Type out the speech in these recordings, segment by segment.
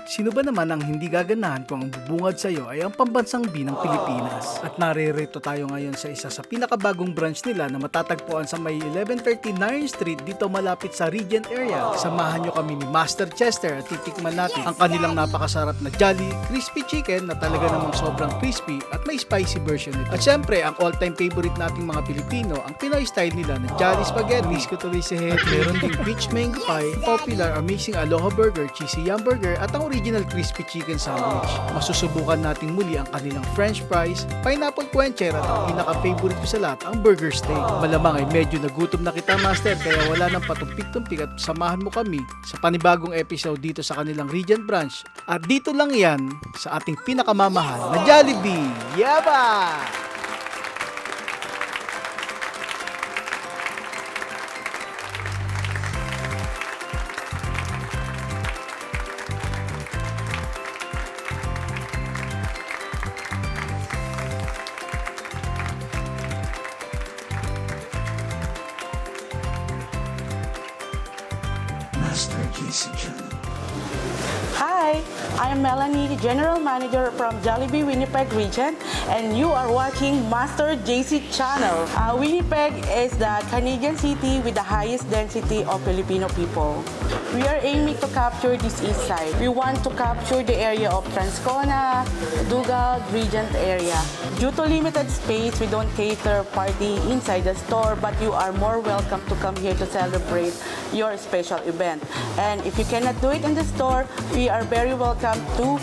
Sino ba naman ang hindi gaganahan kung ang bubungad sa iyo ay ang pambansang B ng Pilipinas? At naririto tayo ngayon sa isa sa pinakabagong branch nila na matatagpuan sa may 1130 Nairn Street dito malapit sa Regent area. Samahan nyo kami ni Master Chester at titikman natin ang kanilang napakasarap na Jolly Crispy Chicken na talaga namang sobrang crispy at may spicy version nito. At syempre, ang all-time favorite nating mga Pilipino, ang Pinoy style nila na Jolly Spaghetti. Miss ko tuloy si Head. Meron ding peach mango pie, popular amazing aloha burger, cheesy yum burger at ang original crispy chicken sandwich. Masusubukan natin muli ang kanilang french fries, pineapple quencher at ang pinaka-favorite ko sa lahat, ang burger steak. Malamang ay medyo nagutom na kita, Master, kaya wala nang patumpik-tumpik at samahan mo kami sa panibagong episode dito sa kanilang Regent Branch. At dito lang yan sa ating pinakamamahal na Jollibee. Yaba! Master JC Channel. Hi, I'm Melanie, General Manager from Jollibee Winnipeg Region, and you are watching Master JC Channel. Winnipeg is the Canadian city with the highest density of Filipino people. We are aiming to capture this east side. We want to capture the area of Transcona, Dugald, Regent area. Due to limited space, we don't cater party inside the store, but you are more welcome to come here to celebrate your special event. And if you cannot do it in the store, we are very welcome to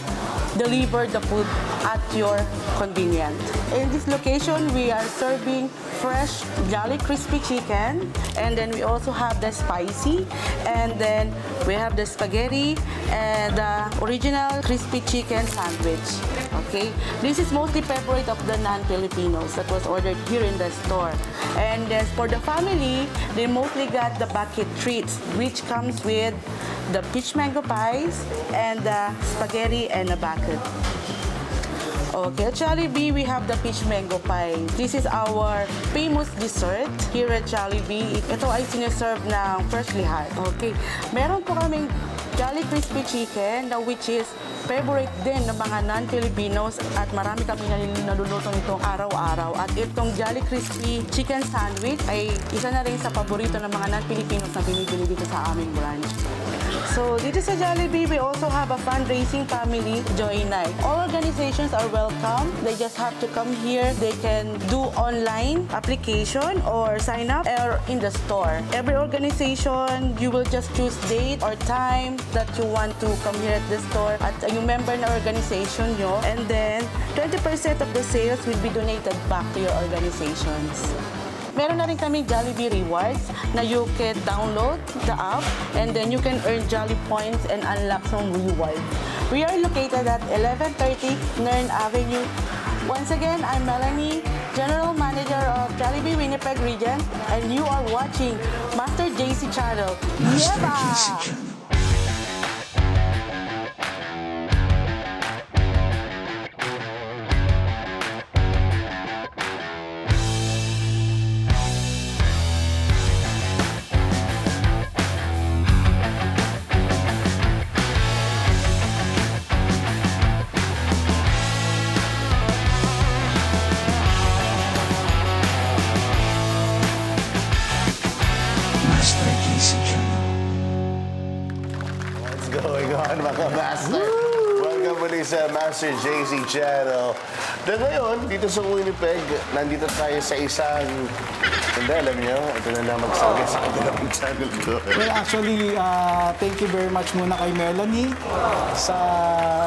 deliver the food at your convenience. In this location, we are serving fresh Jolly Crispy Chicken, and then we also have the spicy, and then we have the spaghetti and the original crispy chicken sandwich. Okay, this is mostly favorite of the non-Filipinos that was ordered here in the store. And as for the family, they mostly got the bucket treats, which comes with the peach mango pies and the spaghetti and a bucket. Okay, at Jollibee, we have the peach mango pie. This is our famous dessert here at Jollibee. Ito ay sineserve ng freshly hot. Okay, meron po kaming Jolly Crispy Chicken, which is favorite din ng mga non-Filipinos at marami kami naluluto nito araw-araw. At itong Jolly Crispy Chicken Sandwich ay isa na rin sa paborito ng mga non-Filipinos na binibili dito sa aming branch. So, dito sa Jollibee, we also have a fundraising family joy night. All organizations are welcome. They just have to come here. They can do online application or sign up or in the store. Every organization, you will just choose date or time that you want to come here at the store at yung member na organization nyo. And then, 20% of the sales will be donated back to your organizations. Meron na rin kami Jollibee Rewards na you can download the app and then you can earn Jolly points and unlock some rewards. We are located at 1130 Nairn Avenue. Once again, I'm Melanie, General Manager of Jollibee Winnipeg Region, and you are watching Master JC Channel. Master Yeba! JC Channel. Master JC Channel. What's going on, mga master? Welcome muli sa Master JC Channel. Na ngayon, dito sa Winnipeg, nandito tayo sa isang... Hindi, alam niyo, ito na lang magsabi sa kanilang channel ko. Well, actually, thank you very much muna kay Melanie sa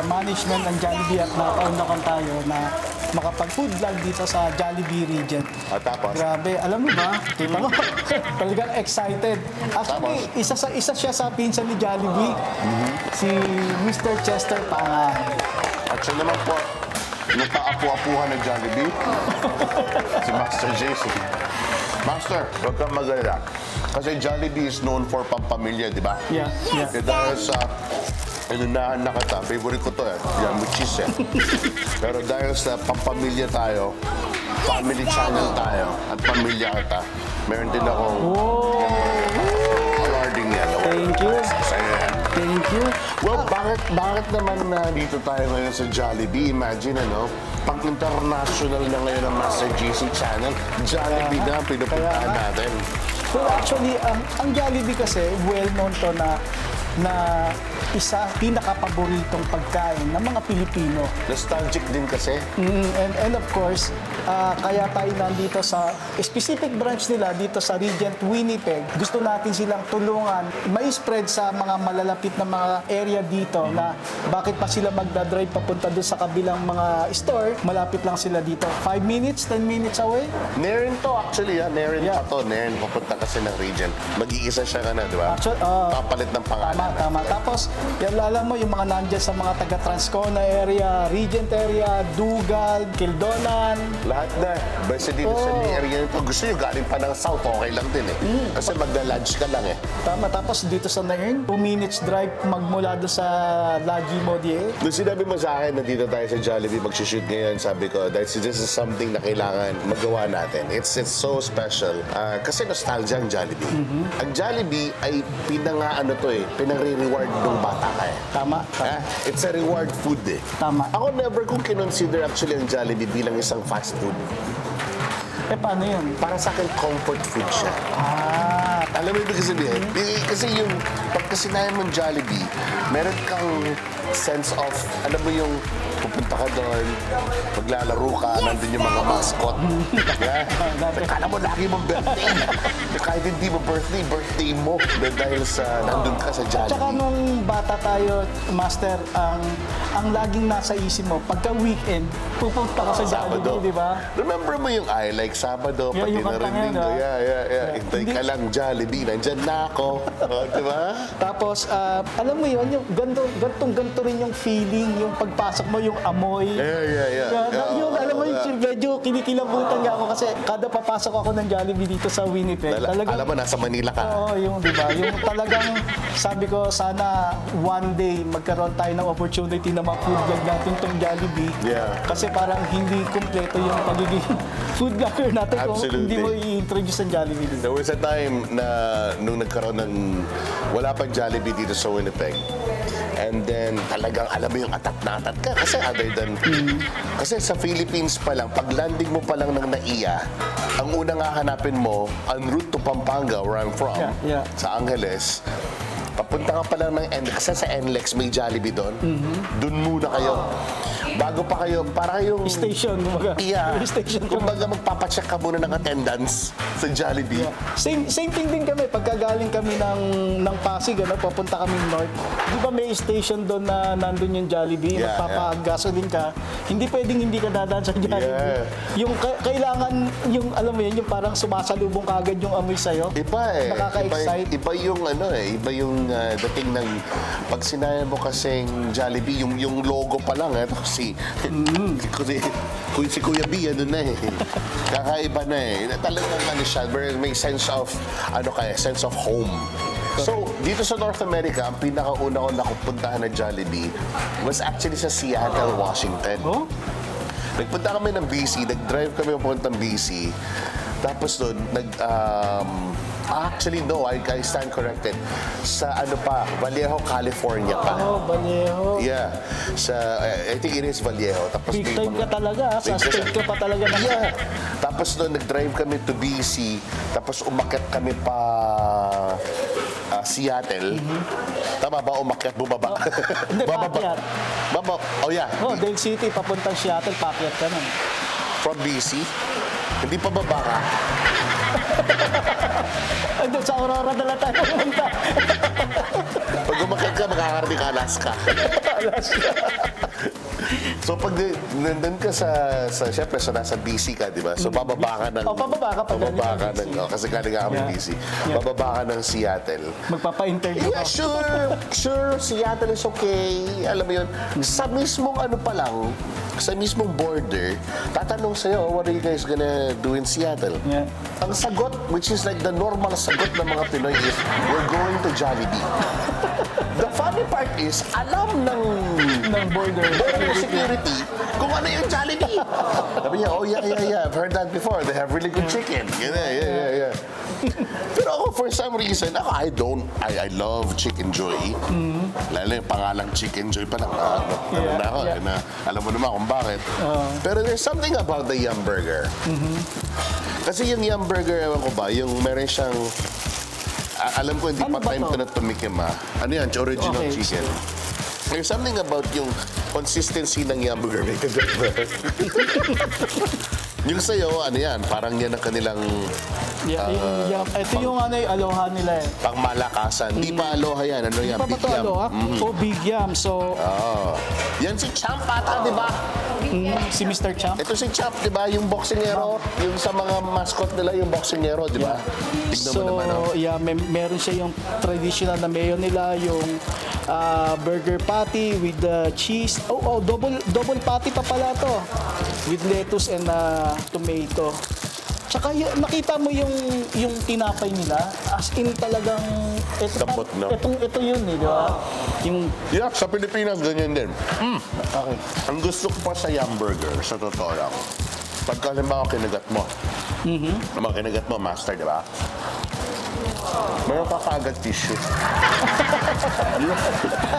management ng Jollibee at nakaundakan tayo na makapag-food vlog dito sa Jollibee Region. At tapos? Grabe, alam mo ba? Kita mo, talagang excited. Actually, isa siya sa pinsan ni Jollibee, si Mr. Chester Pangan. At siya naman po, yung kaapu-apuhan ng Jollibee, si Master JC. Master, huwag kang mag-alala. Kasi Jollibee is known for pampamilya, di ba? Yeah. Kaya dahil sa inunahan na kita, favorite ko to eh. Yan, with cheese eh. Pero dahil sa pampamilya tayo, family channel tayo, at pamilya kita, meron din akong awarding yan. Thank you. Sa'yo yan. Thank Thank you. Well, bakit naman dito tayo ngayon sa Jollibee? Imagine, ano, pang international na ngayon ang Master GC Channel. Jollibee na ang pinupuntahan Kaya nga. natin. Well, actually, ang Jollibee kasi, well-known to na isa pinaka-paboritong pagkain ng mga Pilipino. Nostalgic din kasi. And of course, kaya tayo nandito sa specific branch nila dito sa Regent Winnipeg. Gusto natin silang tulungan, may spread sa mga malalapit na mga area dito na bakit pa sila magdadrive papunta doon sa kabilang mga store, malapit lang sila dito. 5 minutes, 10 minutes away. Nerin to actually, Nerin Yeah. pa to. Nerin, papunta kasi ng Regent. Mag-iisa siya ka na, di ba? Actually, Papalit ng pangalan. Tama. Tapos, yan alam mo, yung mga nandyan sa mga taga Transcona area, Regent area, Dugal, Kildonan. Lahat na. Basta dito sa area nito, gusto nyo galing pa ng South, okay lang din eh. Kasi magla-lunch ka lang eh. Tama. Tapos dito sa Nairn, 2 minutes drive magmula doon sa Lagi Modie. Nung sinabi mo sa akin na dito tayo sa Jollibee magsishoot ngayon, sabi ko, this is something na kailangan magawa natin. It's so special. Kasi nostalgia ang Jollibee. Ang Jollibee ay pinang-reward ng bata ka eh. Tama. It's a reward food eh. Tama. Ako never kong kinonsider actually ang Jollibee bilang isang fast food. Paano yun? Para sa akin, comfort food siya. Alam mo ibig sabihin? Kasi yung, pagka sinabi mong Jollibee, meron kang sense of, alam mo yung pupunta ka doon, maglalaro ka, nandun yung mga mascot. Kala mo lagi mong birthday. Kahit hindi mo birthday mo. Dahil sa nandun ka sa Tsaka Jollibee. nung bata tayo, Master, ang laging nasa isip mo, pagka weekend, pupunta ka sa Sabado. Jollibee, di ba? Remember mo yung I like Sabado, Yeah, pati yung na rin kanta linggo. ngayon, Yeah. Hintay Hindi- ka lang, Jollibee, nandyan na ako. Di ba? Tapos, alam mo yun, yung ganto rin yung feeling, yung pagpasok mo, yung amoy. Yeah. Yun, alam mo yun, medyo kinikilabutan nga ako kasi kada papasok ako ng Jollibee dito sa Winnipeg, Alam mo, nasa Manila ka. Oo, yung di ba? Yung talagang sabi ko sana one day magkaroon tayo ng opportunity na ma-food vlog natin tong Jollibee. Yeah. Kasi parang hindi kumpleto yung pagiging food vlogger natin kung Absolutely. hindi mo i-introduce ang Jollibee dito. There was a time na nung nagkaroon ng wala pang Jollibee dito sa Winnipeg. And then talagang alam mo yung atat na atat ka kasi other than kasi sa Philippines pa lang pag landing mo pa lang ng NAIA ang unang hahanapin mo en route to Pampanga where I'm from Yeah. sa Angeles papunta ka pa lang ng NLEX kasi sa NLEX may Jollibee doon doon muna kayo bago pa kayo para kayong Station, kumbaga. yeah Station. kumbaga magpapacheck ka muna ng attendance sa Jollibee. Same thing din kami. Pagkagaling kami ng Pasig, papunta kami north. Di ba may station doon na nandun yung Jollibee? Yeah, Magpapagasolin ka. Hindi pwedeng hindi ka dadaan sa Jollibee. Yeah. Yung kailangan, yung alam mo yun, yung parang sumasalubong ka agad yung amoy sa'yo. Iba eh. Nakaka-excite. Iba yung iba yung dating ng pag sinabi mo kasing Jollibee, yung logo pa lang si Kuya B, ano na eh. Kakaiba na eh. Talagang siya, may sense of sense of home. So, dito sa North America, ang pinakauna ko nakupuntahan na Jollibee was actually sa Seattle, Washington. Oh? Nagpunta kami ng BC, nag-drive kami papuntang BC. Tapos doon, actually, no, I stand corrected. Sa Vallejo, California pa. Oh, Vallejo. Yeah. I think it is Vallejo. Tapos Big may time ka talaga. Sa Big state ka pa talaga. Yeah. Tapos doon, nag-drive kami to BC. Tapos umakyat kami pa Seattle. Tama ba? Umakyat, bumaba. Hindi, paakyat. Oh, yeah. Oh, Dale City, papuntang Seattle, pakyat ka nun. From BC. Hindi pa baba ka. Andun sa Aurora na lang tayo pumunta. Pag umakyat ka, makakarating ka Alaska. So pag nandun ka syempre, nasa BC ka, di ba? So bababa ka ng... Pababa ka pag Bababa ka galing ng... kasi galing nga kami Yeah. BC. Yeah. Bababa ka ng Seattle. Magpapa-interview Yeah, ka. sure, Seattle is okay. Alam mo yun, sa mismong sa mismong border, tatanong sa'yo, what are you guys gonna do in Seattle? Yeah. Ang sagot, which is like the normal sagot ng mga Pinoy is, we're going to Jollibee. The funny part is, alam ng ng border. Border security, kung ano yung Jollibee. Sabi niya, oh yeah, I've heard that before. They have really good chicken. Yeah. Pero ako, for some reason, I love Chicken Joy. Lalo yung pangalang Chicken Joy pa lang na ako. Yeah. Na, alam mo naman kung bakit. Pero there's something about the Yum Burger. Kasi yung Yum Burger, ewan ko ba, yung meron siyang, alam ko hindi Ano pa ba time to? ko na tumikim Ano yan, original Okay. chicken. There's something about yung consistency ng Yum Burger. Yung sa'yo, ano yan, parang yan ang kanilang Ito yung ano yung aloha nila eh. pangmalakasan. Di pa aloha yan, ano yan, Pa ba big to Yum. aloha? O Big Yum. So, Yan si Champ ata, di ba? si Mr. Champ. Ito si Champ, di ba? Yung boxingero, yung sa mga mascot nila, yung boxingero, di ba? Tignan mo naman, oh. So, meron siya yung traditional na mayo nila, yung burger patty with the cheese. Double patty pa pala to. With lettuce and tomato. Tsaka nakita mo yung tinapay nila, as in talagang Lambot, no? ito yun eh, di ba? Yung Yeah, sa Pilipinas, ganyan din. okay. Ang gusto ko pa sa Yum Burger, sa totoo lang, pagka halimbawa kinagat mo, naman kinagat mo, master, di ba? Meron ka kaagad tissue.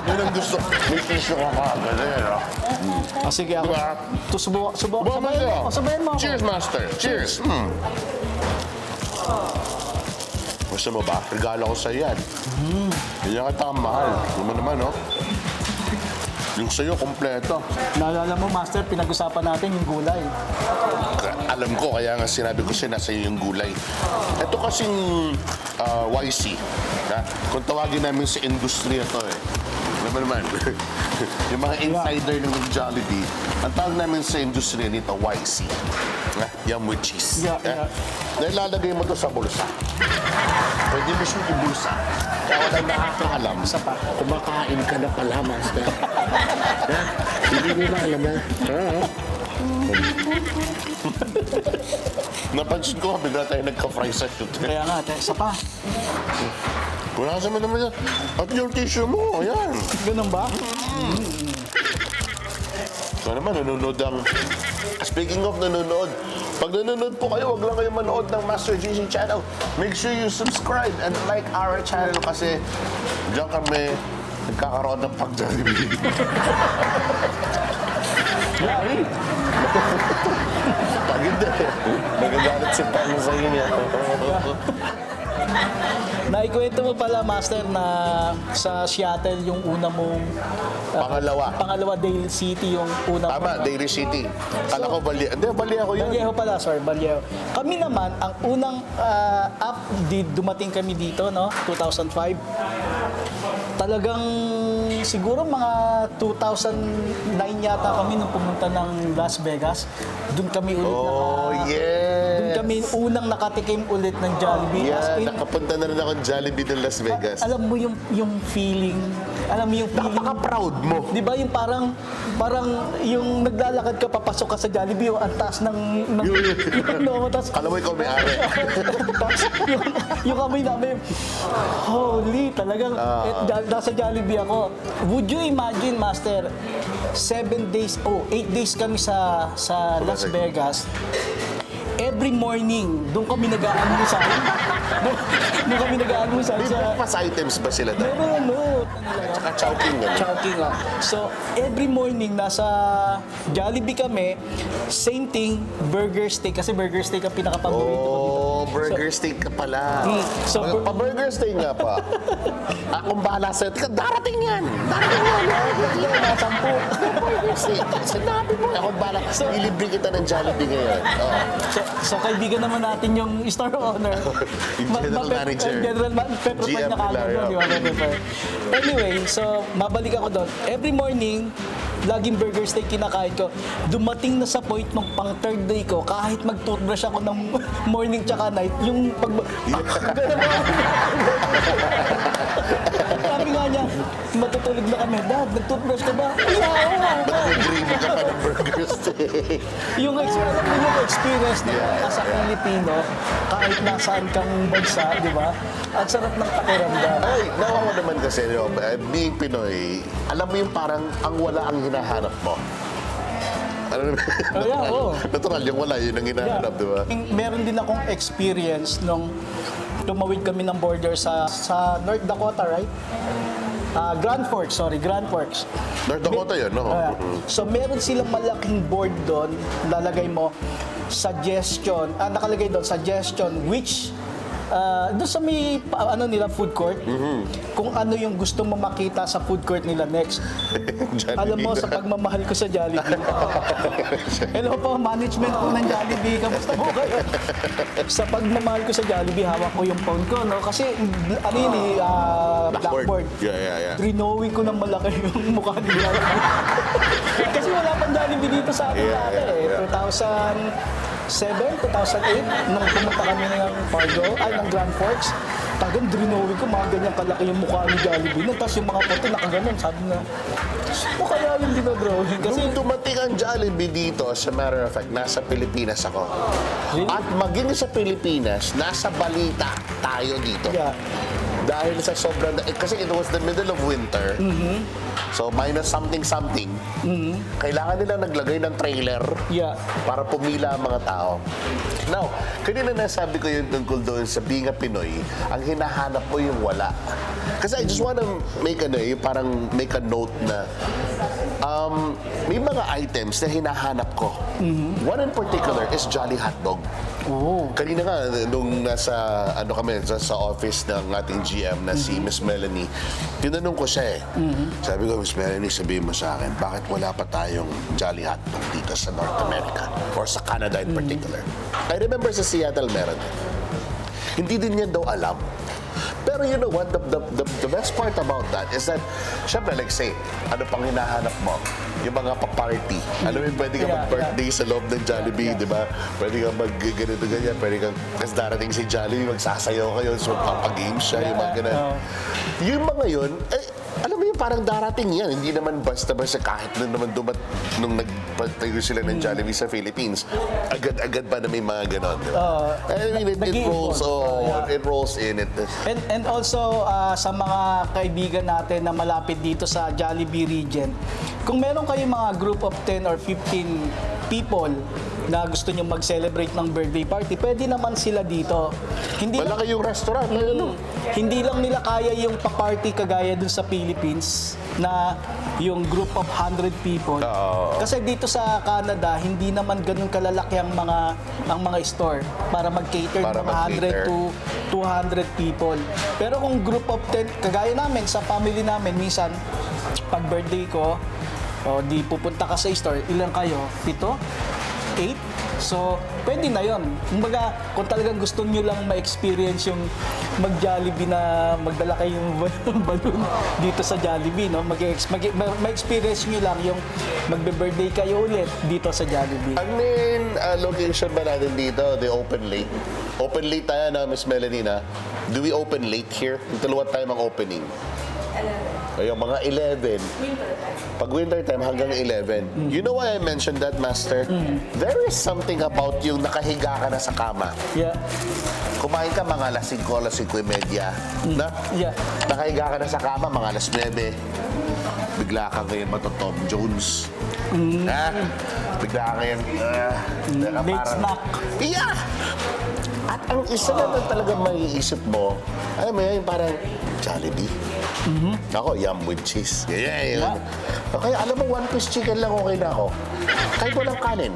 Yun ang gusto. May tissue ka kaagad. Sige ako. Diba? Sabayan mo ako. Cheers, master. Cheers. Gusto mo ba? Regalo ko sa yan. Yan kita ang mahal. Naman, no? Yung sa'yo, kompleto. Naalala mo, Master, pinag-usapan natin yung gulay. Alam ko, kaya nga sinabi ko nasa iyo yung gulay. Ito kasing YC. Kung tawagin namin sa industriya to Alam mo naman, yung mga insider ng Jollibee, ang tawag namin sa industriya nito, YC. Yum with cheese. Yeah. Nailalagay mo to sa bulsa. Pwede mo siyang ibulsa. Kaya walang nakakaalam. Isa pa. Kumakain ka na pala, master. Hindi mo ba alam na? Napansin ko, bigla tayo nagka-fry sa shoot. Kaya nga, isa pa. Wala sa naman yan. At yung tissue mo, ayan. Ganun ba? So naman, nanonood ang... Speaking of nanonood, pag nanonood po kayo, wag lang kayo manood ng Master GC channel. Make sure you subscribe and like our channel kasi diyan kami nagkakaroon ng pag-Jollibee. Pag hindi, nagagalit si Pano sa inyo. Naikwento mo pala, Master, na sa Seattle yung una mong... Pangalawa, Daly City yung una Tama, Daly City. Kala ko Vallejo. Hindi, Vallejo yun. Vallejo pala, sorry, Vallejo. Kami naman, ang unang dumating kami dito, no? 2005. Talagang siguro mga 2009 yata kami nung pumunta ng Las Vegas. Doon kami ulit Doon kami unang nakatikim ulit ng Jollibee. As in, Nakapunta na rin ako ng Jollibee ng Las Vegas. alam mo yung feeling, Napaka-proud mo. di ba yung parang yung naglalakad ka papasok ka sa Jollibee, ang taas ng tapos Alam mo ikaw may-ari. tapos yung kamay namin, holy, talagang nasa Jollibee ako. Would you imagine, Master, 8 days kami sa Las Vegas. Every morning, doon kami nag-aalmusal. Doon kami nag-aalmusal May sa... breakfast items ba sila doon? Meron, Tsaka chowking gano'n. Chowking lang. So, every morning, nasa Jollibee kami, same thing, burger steak. Kasi burger steak ang pinaka-paborito ko dito. Oh, burger steak ka pala. So, Pa-burger steak nga pa. Akong bahala sa'yo. Tika, darating yan. Nasampu. Burger steak. Sinabi mo. Akong bahala. Ilibre kita ng Jollibee ngayon. Oh. So, kaibigan naman natin yung store owner. Yung general manager. General manager. Pepper GM na kagad Hilario. doon, di ba? Pepper. Anyway, so, mabalik ako doon. Every morning, laging burger steak kinakain ko. Dumating na sa point nung pang third day ko, kahit mag-toothbrush ako ng morning tsaka night, yung pag... Sabi nga niya, matutulog na kami. Dad, nag-toothbrush ka ba? Yeah, oo. Nag-dream ka pa ng burger steak. yung experience na as a Filipino, kahit nasaan kang bansa, di ba? Ang sarap ng pakiramdam. Ay, nawawa naman kasi, being Pinoy, alam mo yung parang ang wala ang hinahanap mo. Ano naman? yeah, oo. Natural, yung wala, yun ang hinahanap, di ba? Meron din akong experience nung tumawid kami ng border sa North Dakota, right? Grand Forks. North Dakota yun, no? So meron silang malaking board doon, lalagay mo suggestion, nakalagay doon suggestion which doon sa may nila food court, kung ano yung gusto mo makita sa food court nila next. Jollibee. Alam mo, sa pagmamahal ko sa Jollibee. Hello po, management po ng Jollibee. Kamusta po kayo? Sa pagmamahal ko sa Jollibee, hawak ko yung phone ko, no? Kasi, blackboard. Yeah. Drawing ko ng malaki yung mukha ni Jollibee. Kasi wala pang Jollibee dito sa atin dati. 2007, 2008, nung pumunta kami ng ng Grand Forks, tagang drawing ko, mga ganyan kalaki yung mukha ni Jollibee. Tapos yung mga photo, nakaganon. Sabi na, ano kaya yung dinodrawing? Kasi Nung dumating ang Jollibee dito, as a matter of fact, nasa Pilipinas ako. Really? At maging sa Pilipinas, nasa balita tayo dito. Yeah. Dahil sa sobrang... kasi it was the middle of winter. So, minus something. Kailangan nila naglagay ng trailer Yeah. para pumila ang mga tao. Now, kanina nasabi ko yun tungkol doon sa being a Pinoy, ang hinahanap mo yung wala. Kasi I just wanna make parang make a note na may mga items na hinahanap ko. One in particular is Jolly Hotdog. Oh. Kanina nga, nung nasa, kami, sa office ng ating GM na si Miss Melanie, tinanong ko siya Sabi ko, Miss Melanie, sabihin mo sa akin, bakit wala pa tayong Jolly Hotdog dito sa North America? Or sa Canada in particular? I remember sa Seattle meron. Hindi din niya daw alam. Pero you know what, the best part about that is that, syempre, like say, ano pang hinahanap mo? Yung mga pa-party. Alam mo, pwede ka mag-birthday sa loob ng Jollibee, di ba? Pwede ka mag-ganito ganyan, pwede kang, kasi darating si Jollibee, magsasayaw kayo, so magpapagames siya, yung mga ganun. Yung mga yun, alam mo yung parang darating yan. Hindi naman basta-basta kahit nung nagpatayo sila ng Jollibee sa Philippines, agad-agad pa na may mga ganon, di ba? I mean, it rolls in. And also, sa mga kaibigan natin na malapit dito sa Jollibee region, kung meron kayong mga group of 10 or 15 people na gusto nyo mag-celebrate ng birthday party, pwede naman sila dito. Malaki yung restaurant. Hindi lang nila kaya yung pa-party kagaya dun sa Philippines na yung group of 100 people. Kasi dito sa Canada, hindi naman ganun kalalaki ang mga store para mag-cater ng 100 to 200 people. Pero kung group of 10, kagaya namin, sa family namin, minsan, pag birthday ko, di pupunta ka sa store, ilan kayo? 7? 8? So, pwede na yon. Kumbaga, kung talagang gusto nyo lang ma-experience yung mag-Jollibee na magdala kayong balloon dito sa Jollibee, no? Ma-experience nyo lang yung magbe-birthday kayo ulit dito sa Jollibee. Ano yung location ba natin dito? They open late? Open late tayo na, Miss Melanie, na? Do we open late here? Until what time ang opening? 11. Ayun, mga 11. Pag winter time, hanggang 11. You know why I mentioned that, Master? There is something about yung nakahiga ka na sa kama. Yeah. Kumain ka mga alas 5, alas 5:30. Na? Yeah. Nakahiga ka na sa kama, mga alas 9. Bigla ka ngayon Tom Jones. Ha? Bigla ka ngayon, Late snack. Yeah! At ang isa na talaga maiisip mo, alam mo yan, parang Jollibee. Ako, yum with cheese. Yeah. Okay, alam mo, one-piece chicken lang okay na ako. Kahit walang kanin.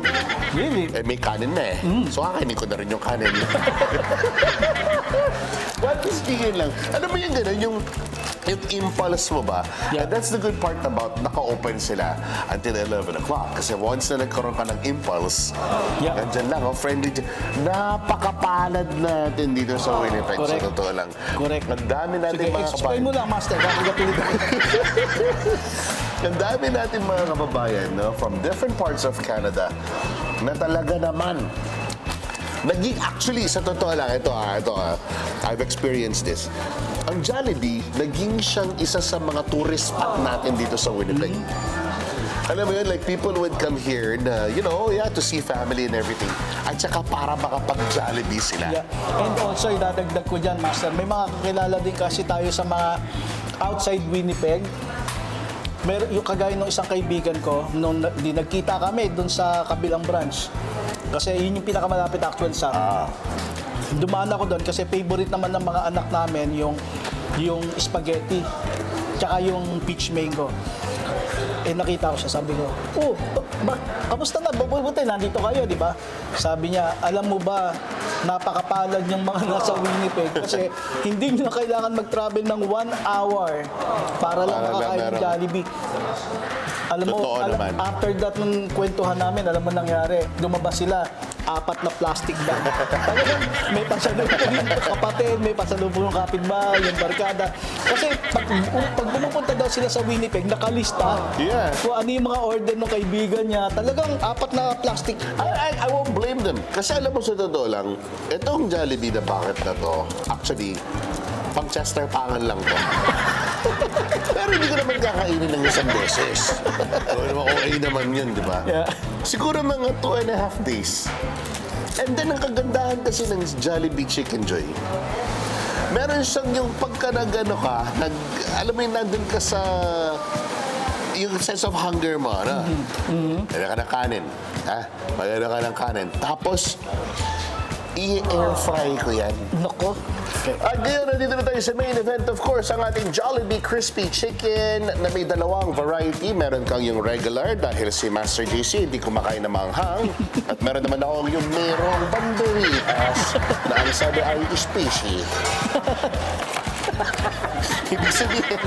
Really? May kanin na So, kakainin ko na rin yung kanin. One-piece chicken lang. Alam mo yung gano'n, yung impulse mo ba? Yeah. And that's the good part about naka-open sila until 11 o'clock. Kasi once na nagkaroon ka ng impulse, nandyan lang, friendly. Napakapalad natin dito sa Winnipeg. Correct. Sa totoo lang. Correct. Ang dami natin mga Explain mo lang, Master. Ang dami natin mga kababayan, no, from different parts of Canada na talaga naman actually, sa totoo lang, ito I've experienced this. Ang Jollibee, naging siyang isa sa mga tourist spot natin dito sa Winnipeg. Alam mo yun, like people would come here na, you know, yeah, to see family and everything. At saka para makapag-Jollibee sila. Yeah. And also, idadagdag ko dyan, Master, may mga kakilala din kasi tayo sa mga outside Winnipeg. Yung kagaya ng isang kaibigan ko, nung nagkita kami doon sa kabilang branch. Kasi yun yung pinakamalapit actual sa amin. Dumaan ako doon kasi favorite naman ng mga anak namin yung spaghetti tsaka yung peach mango. Eh nakita ko siya, sabi ko, kamusta na? Buti nandito kayo, di ba? Sabi niya, alam mo ba, napakapalad yung mga nasa Winnipeg kasi hindi nyo na kailangan mag-travel ng 1 hour para lang makakain ng meron. Jollibee. Alam mo, Totoo naman. after that nung kwentuhan namin, alam mo nangyari, lumabas sila, 4 na plastic bag. Talagang may pasalubong yung kapatid, may pasalubong yung kapitbahay, yung barkada. Kasi pag pumupunta daw sila sa Winnipeg, nakalista Yeah. kung ano yung mga order ng kaibigan niya. Talagang 4 na plastic. I won't blame them. Kasi alam mo sa totoo lang, itong Jollibee na bucket na to, actually, pang Chester pangan lang to. Pero hindi ko naman kakainin ng isang beses. So, okay naman yun, di ba? Yeah. Siguro mga 2.5 days. And then, ang kagandahan kasi ng Jollibee Chicken Joy, meron siyang yung pagka nag-ano ka, alam mo yung nandun ka sa yung sense of hunger mo, ano? Kaya ka ng kanin. Ha? Maganda ka ng kanin. Tapos, i-air fry ko yan. Nako. At ngayon, nandito na tayo sa main event, of course, ang ating Jollibee Crispy Chicken na may dalawang variety. Meron kang yung regular dahil si Master JC hindi kumakain ng manghang. At meron naman ako yung merong banderitas na ang sabi ay spicy. Ibig sabihin,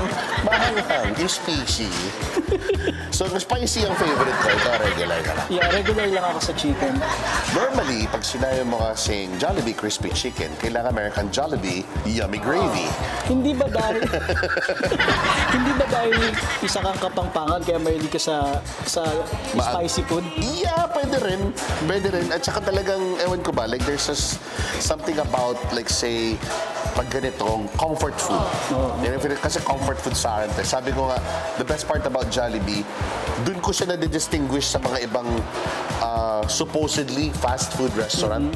mahanghang, spicy. So, spicy ang favorite ko. Ito, regular ka lang. Yeah, regular lang ako sa chicken. Normally, pag sinabi mo kasing Jollibee Crispy Chicken, kailangan meron kang Jollibee Yummy Gravy. Hindi ba dahil hindi ba dahil isa kang kapangpangan kaya mahilig ka sa spicy food? Yeah, pwede rin. Pwede rin. At saka talagang, ewan ko ba, like there's just something about, like say, pag ganitong comfort food. Kasi comfort food sa akin. Sabi ko nga, the best part about Jollibee, dun ko siya na-distinguish sa mga ibang supposedly fast food restaurant.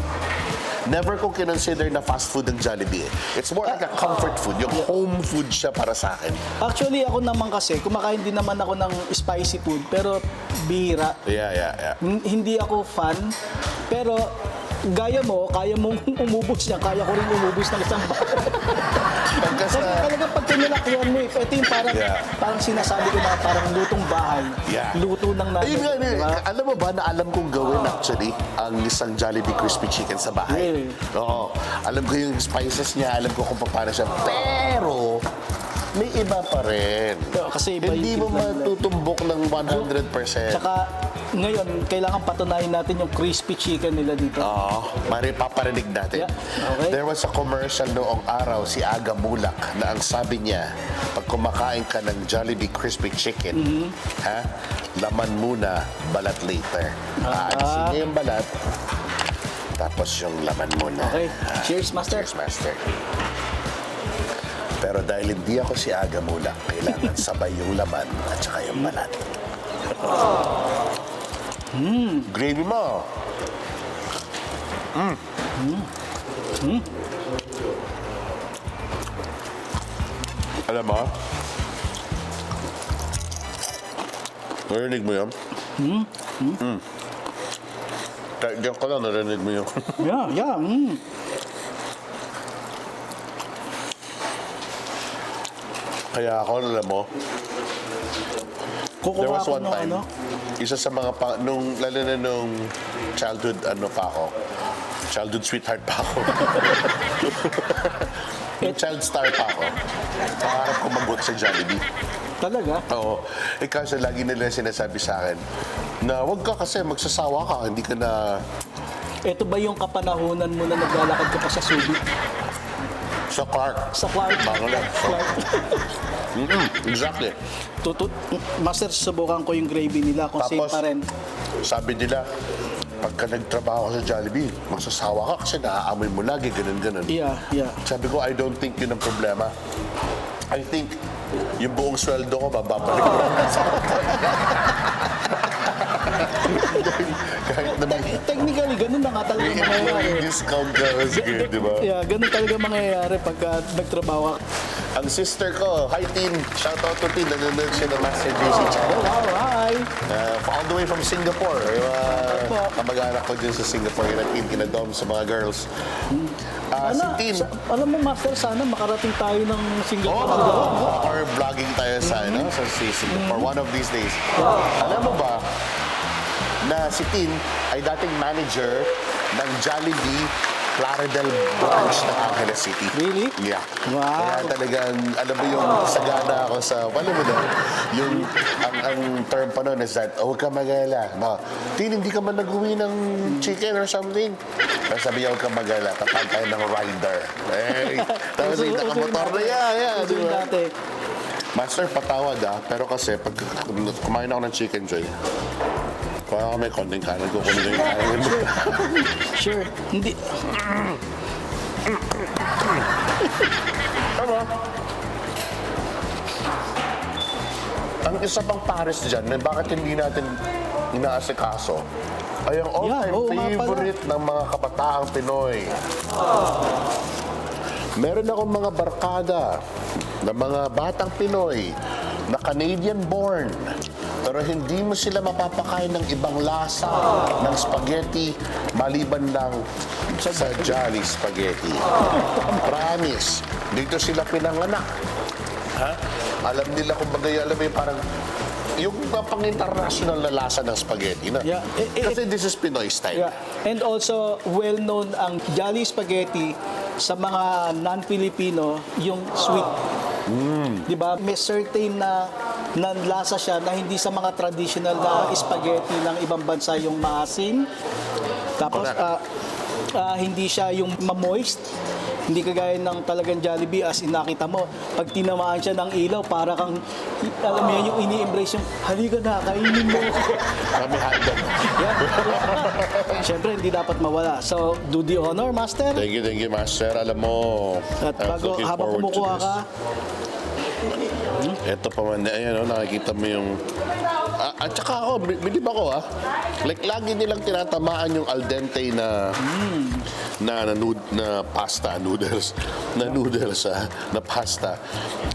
Never ko kinonsider na fast food ang Jollibee. It's more like a comfort food. Yung home food siya para sa akin. Actually, ako naman kasi, kumakain din naman ako ng spicy food, pero bihira. Yeah. Hindi ako fan, pero gaya mo, kaya mong umubos niya, kaya ko rin umubos ng isang Pagka Kasi sa... talaga pag tinilakyan mo, ito yung parang, Yeah. parang sinasabi ko na parang lutong bahay. Yeah. Luto ng nanay. Ayun nga, Diba? alam mo ba na alam kong gawin actually ang isang Jollibee Crispy Chicken sa bahay? Really? Oo. Alam ko yung spices niya, alam ko kung paano siya. Pero, may iba pa rin. Kasi iba Hindi mo yung timpla nila. matutumbok ng 100%. Tsaka, ngayon, kailangan patunayan natin yung crispy chicken nila dito. Oo, mari paparinig natin. Yeah, okay. There was a commercial noong araw si Aga Mulak na ang sabi niya, pag kumakain ka ng Jollibee Crispy Chicken, ha, laman muna, balat later. Aalisin niya yung balat, tapos yung laman muna. Okay. Cheers, Master. Cheers, Master. Pero dahil hindi ako si Aga Mulak, kailangan sabay yung laman at saka yung balat. Gravy mo. Alam mo? Narinig mo yun? Diyan ka lang, narinig mo yun. Yeah. Kaya ako, alam mo, Kukuha there was ako one ng time, isa sa mga, lalo na nung childhood, childhood sweetheart pa ako. Yung child star pa ako. Pangarap ko mabuot sa Jollibee. Talaga? Oo. Kasi lagi nila sinasabi sa akin na wag ka kasi magsasawa ka, hindi ka na Ito ba yung kapanahunan mo na naglalakad ka pa sa Subic? sa Clark. Sa Clark? Bangla. Clark. Exactly. Master, susubukan ko yung gravy nila kung same Tapos, pa rin. sabi nila, pagka nagtrabaho ka sa Jollibee, magsasawa ka kasi naaamoy mo lagi, ganun-ganun. Yeah. Sabi ko, I don't think yun ang problema. I think yung buong sweldo ko, bababalik ko lang sa Kahit naman Technically, ganun na nga talaga may mangyayari. discount ka kasi, di ba? Yeah, ganun talaga mangyayari pagka nagtrabaho ka. Ang sister ko, hi Tin, shout out to Tin, nanonood siya ng Master JC Oh, Channel. wow, hi! All the way from Singapore. Yung Opo. kamag-anak ko dyan sa Singapore, yung Tin, kinadom sa mga girls. Si Tin, Alam mo, Master, sana makarating tayo ng Singapore. or vlogging tayo sa, sa Singapore one of these days. Alam mo ba, na si Tin ay dating manager ng Jollibee Plaridel branch ng Angeles City. Really? Yeah. Wow. Kaya talagang, alam mo yung sagana ako sa, alam mo na, yung, ang term pa nun is that, huwag ka mag-alala. No, Tin, hindi ka man nag-uwi ng chicken or something. Tapos sabi niya, huwag ka mag-alala, tatag tayo ng rider. Eh, tapos yung nakamotor na, yeah, di ba? Dati. Master, patawad pero kasi pag kumain ako ng chicken joy, kaya may konting kanin, kukunin ko yung kanin. Sure. Hindi. Tama. Ang isa pang pares dyan, na bakit hindi natin inaasikaso, ay ang all-time oo nga pala. favorite ng mga kabataang Pinoy. Meron akong mga barkada na mga batang Pinoy na Canadian-born, pero hindi mo sila mapapakain ng ibang lasa ng spaghetti maliban lang sa Jolly Spaghetti. Promise, dito sila pinanganak. Ha? Alam nila kung bagay, alam mo yung parang yung pang-international na lasa ng spaghetti na. Yeah. Kasi this is Pinoy style. Yeah. And also, well-known ang Jolly Spaghetti sa mga non-Filipino, yung sweet. Di ba? May certain na lasa siya na hindi sa mga traditional na spaghetti ng ibang bansa yung maasim. Tapos, Correct. hindi siya yung ma-moist. Hindi kagaya ng talagang Jollibee as nakita mo, pag tinamaan siya ng ilaw, para kang, alam mo yan, yung ini-embrace yung, halika na, kainin mo. Kami hotdog. Yan. Siyempre, hindi dapat mawala. So, do the honor, Master. Thank you, Master. Alam mo, At I was bago, looking habang forward to kumukuha this. ka, Ito pa man, ayan nakikita mo yung... at saka ako, bilib ako like, lagi nilang tinatamaan yung al dente na pasta, noodles. Na pasta.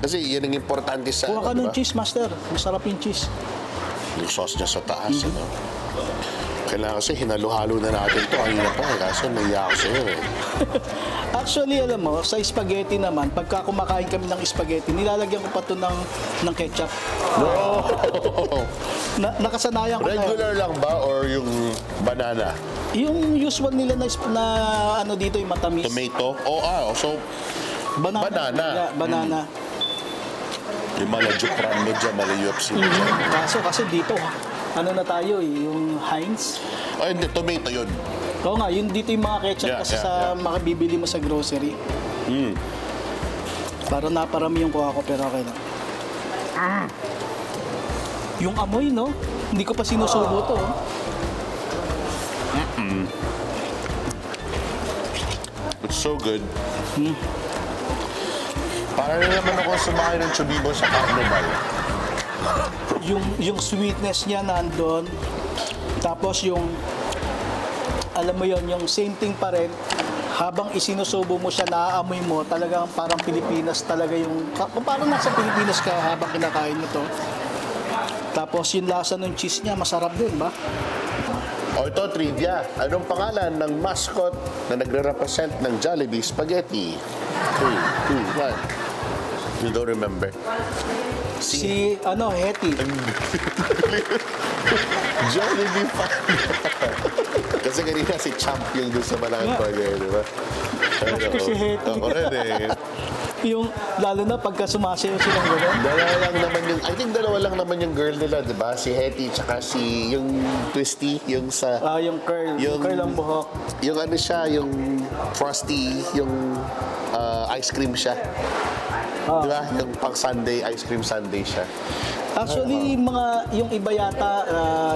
Kasi yan ang importante sa... kuha ka ano, ng diba? cheese, Master. Masarap yung cheese. Yung sauce niya sa taas, ano? Kailangan kasi hinalo-halo na natin to. Ayun na pa, kaso naiya ako sa'yo eh. Actually, alam mo, sa spaghetti naman, pagka kumakain kami ng spaghetti, nilalagyan ko pa ito ng ketchup. No! Nakasanayan ko na yun. Regular lang ba or yung banana? Yung usual nila na ano dito, yung matamis. Tomato? So banana. Yeah, banana. Yung mga jupran mo dyan, malayop sila dyan. Kaso kasi dito, ano na tayo yung Heinz. Ay, hindi, tomato yun. Oo nga, yun dito yung mga ketchup Yeah, kasi yeah, sa yeah. makabibili mo sa grocery. Para naparami yung kuha ko, pero okay lang. Yung amoy, no? Hindi ko pa sinusubo to. It's so good. Para na naman ako sumakay ng chubibo sa carnival. Yung sweetness niya nandun. Tapos yung, alam mo yon, yung same thing pa rin. Habang isinusubo mo siya, naaamoy mo, talagang parang Pilipinas talaga yung, parang nasa Pilipinas ka habang kinakain mo to. Tapos yung lasa ng cheese niya, masarap din, ba? O ito, trivia. Anong pangalan ng mascot na nagre-represent ng Jollibee Spaghetti? 3, 2, 1. You don't remember? Si, Hetty. Jollibee pa. Kasi kanina si Champion doon sa Balangang Bagay, di ba? Ko si Hetty. Ako rin eh. Yung, lalo na pagka sumasayaw silang gano'n. Dalawa lang naman yung girl nila, di ba? Si Hetty, tsaka si yung Twisty, yung sa... Yung curl ang buhok. Yung ano siya, yung Frosty, yung ice cream siya. Di ba? Yung pang Sunday, ice cream Sunday siya. Actually, yung iba yata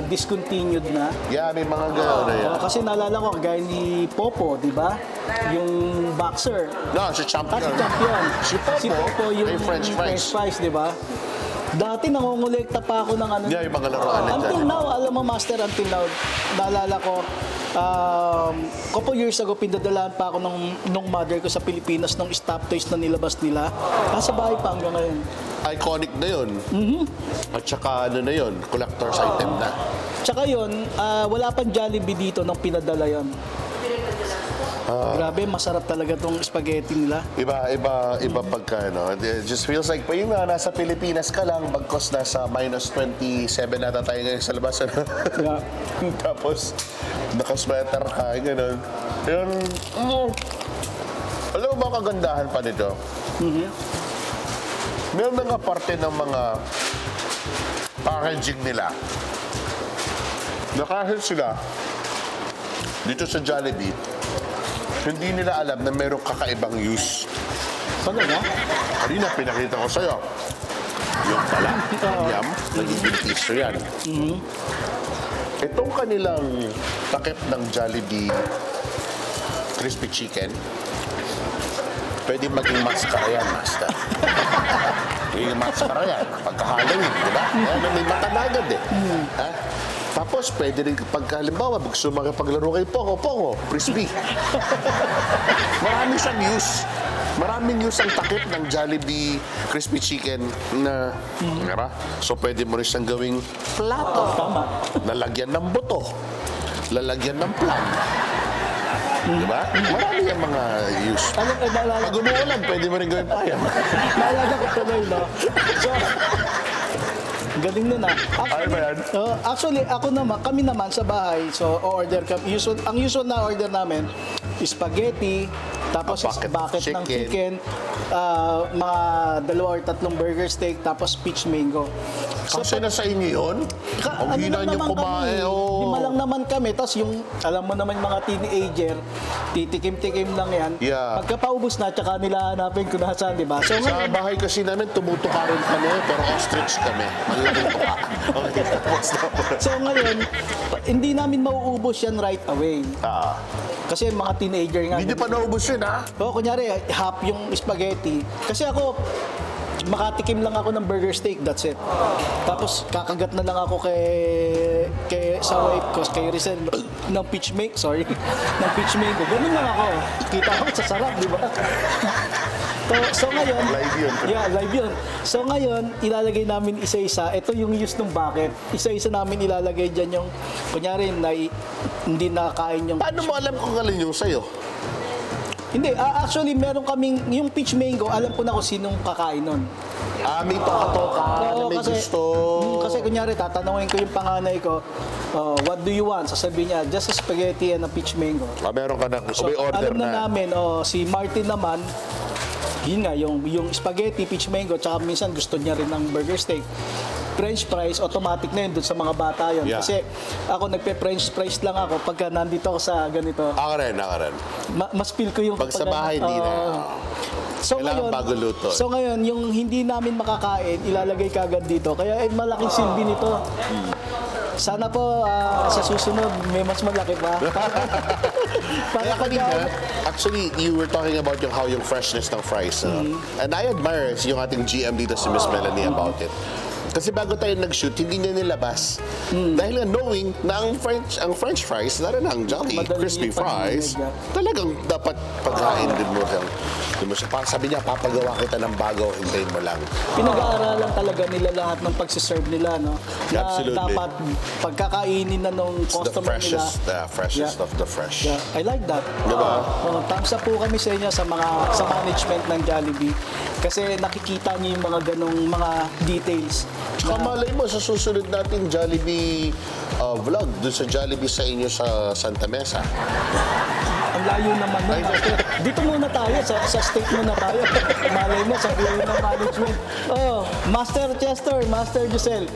discontinued na. Yeah, may mga gano'n na yan. Kasi naalala ko, gaya ni Popo, di ba? Yung boxer. No, si Champion. Si Champion. Si Popo, yung may French fries. di ba? Dati nangongolekta pa ako ng ano. Yeah, yung mga laruan na Until dyan. now, alam mo Master, until now, naalala ko, couple years ago, pinadalahan pa ako nung mother ko sa Pilipinas nung stop toys na nilabas nila. Nasa bahay pa hanggang ngayon. Iconic na yun. At saka ano na yun, collector's item na. Tsaka yun, wala pang Jollibee dito nung pinadala yun. Grabe, masarap talaga tong spaghetti nila. Iba pagka, ano. It just feels like, yung nasa Pilipinas ka lang, bagkos nasa minus 27 nata tayo ngayon sa labas, ano? Yeah. Tapos, nakasweater ka, gano'n. Yun, alam mo ba ang kagandahan pa nito? May mga parte ng mga packaging nila na kahit sila dito sa Jollibee, hindi nila alam na mayroong kakaibang use. Talaga? Kanina, pinakita ko sa'yo. Yung pala, yam, nagiging piso yan. Itong kanilang takip ng Jollibee crispy chicken, pwede maging maskara yan, Master. Yung maskara yan, pagkahalawin, di ba? Yan, may mata na agad eh. Ha? Tapos, pwede rin pagkahalimbawa, gusto makipaglaro kay Poco, frisbee. Marami siyang use. Maraming use ang takip ng Jollibee crispy chicken na, diba? So, pwede mo rin siyang gawing plato. Tama. Lalagyan ng buto. Lalagyan ng plan. Diba? Marami yung mga use. Alam, naalala Pag umuulan, pwede mo rin gawing payam. Naalala ko tuloy, no? So, galing nun ah. Ay ba yan? Actually, kami naman sa bahay, so order kami. Ang usual na order namin, spaghetti, tapos A bucket of bucket ng chicken. chicken, mga 2 or 3 burger steak, tapos peach mango. Kasi na sa inyo yun? Ang hina lang niyo naman kumain. kami, Oh. 5 lang naman kami. Tapos yung, alam mo naman mga teenager, titikim-tikim lang yan. Yeah. Pagkapaubos na, tsaka nila hanapin kung nasaan, di ba? So Sa ngayon, bahay kasi namin, tumutukarin kami, pero ostrich kami. Malaking tuka. Okay, tapos na. so ngayon, hindi namin mauubos yan right away. Kasi mga teenager nga. Hindi pa naubos yun, ha? O, kunyari, half yung spaghetti. Kasi ako, makatikim lang ako ng burger steak, that's it. Tapos, kakagat na lang ako sa wife ko, kay Rizal, ng peach mango, sorry, ng peach mango. Ganun lang ako. Kita ko sa sarap, di ba? So ngayon, Live yun. Yeah, live yun. So ngayon, ilalagay namin isa-isa. Ito yung use ng bucket. Isa-isa namin ilalagay dyan yung, kunyari, hindi nakakain yung... Paano mo alam kung alin yung sa'yo? Hindi, actually, meron kaming, yung peach mango, alam ko na kung sinong kakain nun. May toka-toka na Oo, may gusto. kasi kunyari, tatanungin ko yung panganay ko, what do you want? Sasabihin niya, just a spaghetti and a peach mango. Meron ka na, So, may order alam na na. namin, si Martin naman, yun nga, yung spaghetti, peach mango, tsaka minsan gusto niya rin ng burger steak. French fries, automatic na yun doon sa mga bata yun. Yeah. Kasi ako nagpe-French fries lang ako pagka nandito ako sa ganito. Ako rin. Mas feel ko yung... Pag sa bahay, hindi na. So Kailangan ngayon, bago luto. So ngayon, yung hindi namin makakain, ilalagay kagad dito. Kaya malaking silbi nito. Sana po sa susunod, may mas malaki pa. Kaya kanina, actually, you were talking about how yung freshness ng fries. And I admire yung ating GM dito si Miss Melanie about it. Kasi bago tayo nag-shoot, hindi niya nilabas. Dahil nga knowing na ang French fries, lalo na ang Jolly Madali Crispy Fries, pag-inig, talagang dapat pagkain din mo siyang. Sabi niya, papagawa kita ng bago, hintayin mo lang. Pinag-aaralan talaga nila lahat ng pagsiserve nila, no? Na Absolutely. dapat pagkakainin na nung It's the customer nila. freshest Yeah. of the fresh. Yeah, I like that. Diba? Thumbs up po kami sa inyo sa management ng Jollibee. Kasi nakikita niyo yung mga ganong mga details. Tsaka malay mo, sa susunod nating Jollibee vlog, dun sa Jollibee sa inyo sa Santa Mesa. Ang layo naman nun. Dito muna tayo, sa state muna tayo. Malay mo, sabihin ng management. Master Chester, Master Giselle,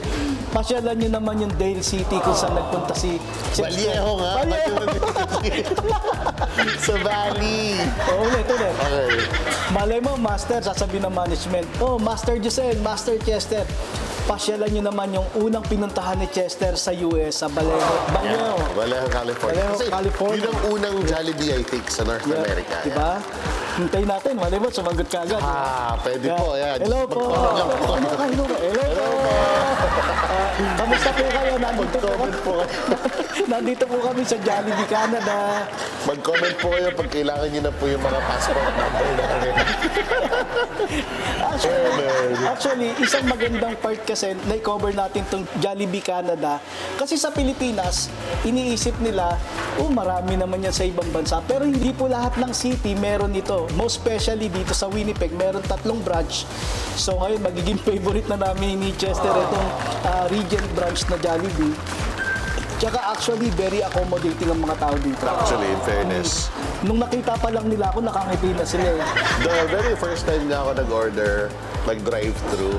pasyalan nyo naman yung Dale City kung saan nagpunta si Chester. Vallejo nga. Vallejo. Sa Valley. Ulit. Okay. Malay mo, Master, sasabihin ng management, Master Giselle, Master Chester, pasyalan nyo naman yung unang pinuntahan ni Chester sa US, sa Vallejo, Vallejo, California. Vallejo, Kasi California. yun ang unang Jollibee, I think, sa North America. Diba? Hintayin natin. Malay mo, sumagot ka agad. Pwede po. Yan. Hello po. Mag-comment lang po. Hello po. Kamusta po kayo? Mag-comment po kayo. Nandito po kami sa Jollibee, Canada. Mag-comment po kayo pag kailangan nyo na po yung mga passport number namin. Actually, isang magandang part kasi na-cover natin tong Jollibee Canada. Kasi sa Pilipinas, iniisip nila, marami naman yan sa ibang bansa. Pero hindi po lahat ng city meron ito. Most especially dito sa Winnipeg, meron 3 branch. So ngayon, magiging favorite na namin ni Chester itong Regent branch na Jollibee. Tsaka actually, very accommodating ang mga tao dito. Actually, in fairness. Nung nakita pa lang nila ako, nakangiti na sila eh. The very first time na ako nag-order, nag-drive-thru,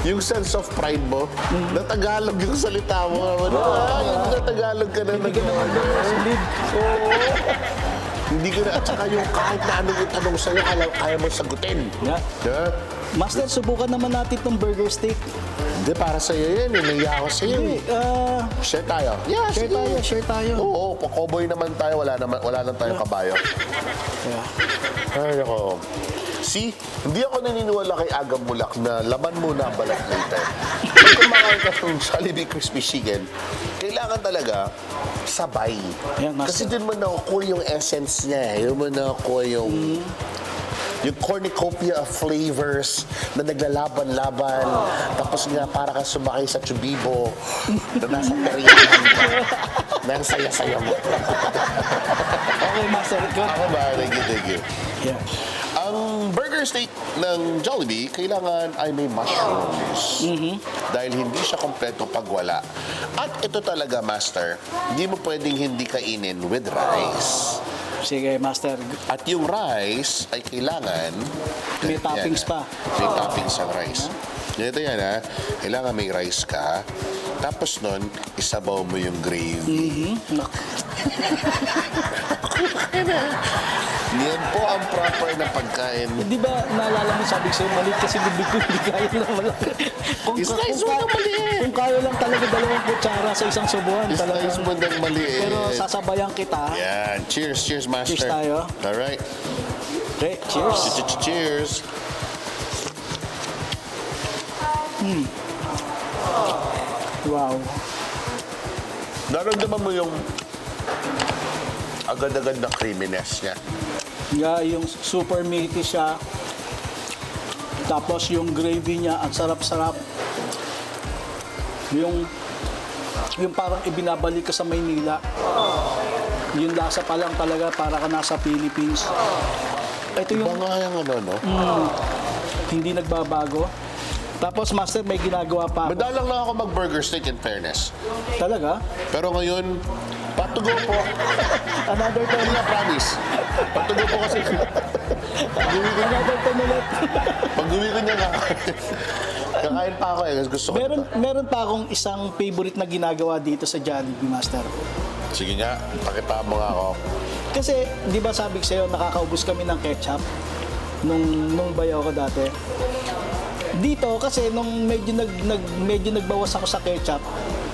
yung sense of pride mo, na Tagalog yung salita mo. Yung na Tagalog ka na nag-order. Hindi ko na, at saka yung kahit na anong itanong sa'yo, kaya mo sagutin. Yeah. Yeah. Master, subukan naman natin itong burger steak. Hindi, para sa'yo yan. Naiya ako sa'yo. Hindi, Share tayo. Yeah, share tayo. Oo, cowboy naman tayo. Wala lang tayong kabayo. Yeah. Ay, ako. See, hindi ako naniniwala kay Aga Mulak na laman muna ang balat later. Kung kumakain ka ng Jollibee Crispy Chicken, kailangan talaga sabay. Yan, master. Kasi dun mo nakukuha yung essence niya. Yun mo nakukuha yung cornucopia of flavors na naglalaban-laban. Tapos nga, para ka sumakay sa Chubibo na nasa periyahan ka. Na ang saya-saya mo. Okay, Master. Good. Ako ba? Thank you. Yeah. Ang burger steak ng Jollibee, kailangan ay may mushrooms. Dahil hindi siya kompleto pag wala. At ito talaga, Master, hindi mo pwedeng hindi kainin with rice. Sige, Master. At yung rice ay kailangan... May toppings pa. May toppings ang rice. Ganito yan, ha? Kailangan may rice ka. Tapos nun, isabaw mo yung gravy. Yan po ang proper na pagkain. Di ba, naalala mo, sabi ko sa'yo, maliit kasi bibig ko, hindi kaya lang malaki. Slice mo ng maliit. Kung kaya lang talaga 2 kutsara sa isang subuhan. Slice mo ng maliit. Pero sasabayan kita. Yan. Cheers, Master. Cheers tayo. Alright. Okay, cheers. Cheers. Wow. Naramdaman mo yung agad-agad na creaminess niya. Yeah, yung super meaty siya. Tapos yung gravy niya, ang sarap-sarap. Yung parang ibinabalik ka sa Maynila. Yung lasa pa lang talaga para ka nasa Philippines. Ito yung Iba nga yung ano, no? hindi nagbabago. Tapos, Master, may ginagawa pa ako. Madalang lang ako mag-burger steak in fairness. Talaga? Pero ngayon, patugo po. Another time. Hindi nga promise. Patugo po kasi. Another time ulit. Pag uwi ko niya kakain pa ako eh. Gusto ko. Meron pa akong isang favorite na ginagawa dito sa Jollibee, Master. Sige nga, pakita mo nga ako. Kasi, di ba sabi ko sa'yo, nakakaubos kami ng ketchup nung bayaw ko dati. Dito, kasi nung medyo nagbawas ako sa ketchup,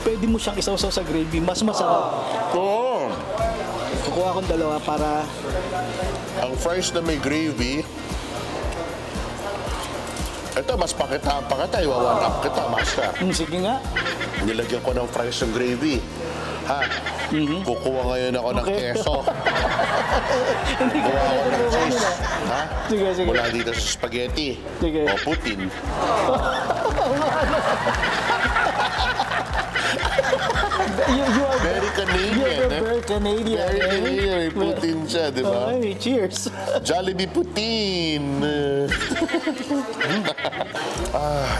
pwede mo siyang isawsaw sa gravy, mas masarap. Oo. Kukuha akong 2 para... Ang fries na may gravy, ito, mas pakita, iwawan up kita, Master. Sige nga. Nilagyan ko ng fries yung gravy. Ha? Kukuha ngayon ako ng Okay. keso. Hindi ko Kukuha ako ng pinatutukan cheese. nila. Ha? Sige, sige. Mula dito sa spaghetti. Sige. O Putin. You are Very Canadian. very Canadian. Very Canadian. May Putin siya, di ba? Ay, cheers. Jollibee Putin.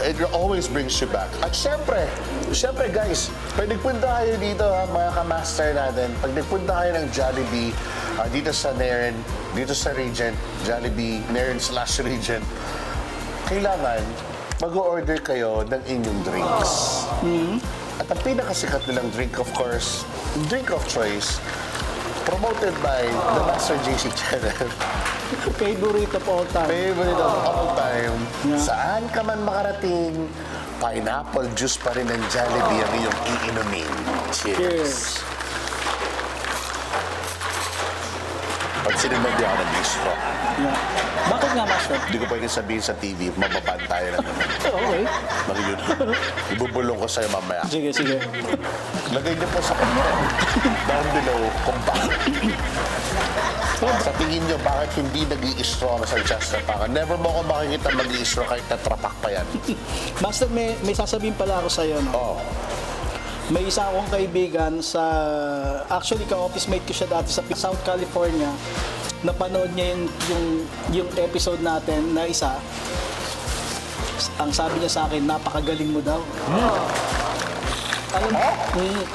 It always brings you back. At syempre guys, pag nagpunta kayo dito mga ka-master natin, pag nagpunta kayo ng Jollibee, dito sa Naren, dito sa Regent, Jollibee, Naren/Regent, kailangan mag-order kayo ng inyong drinks. At ang pinakasikat nilang drink, of course, drink of choice, promoted by the Master JC Channel. Favorite of all time. Favorite of all time. Yeah. Saan ka man makarating, pineapple juice pa rin ng Jollibee ang iyong iinumin. Cheers. Cheers. Pag Pansin naman di ako nag-straw. Yeah. Bakit nga, Master? Hindi ko pwede sabihin sa TV, mababan tayo na naman. Okay. Bakit yun? Ibubulong ko sa'yo mamaya. Sige, sige. Lagay niyo po sa comment. Down below kung bakit. Sa tingin niyo, bakit hindi nag-i-straw sa Chester Paka? Never mo ako makikita mag-i-straw kahit natrapak pa yan. Master, may sasabihin pala ako sa'yo, no? Oo. May isa akong kaibigan sa... Actually, ka-office mate ko siya dati sa South California. Napanood niya yung episode natin na isa. Ang sabi niya sa akin, napakagaling mo daw.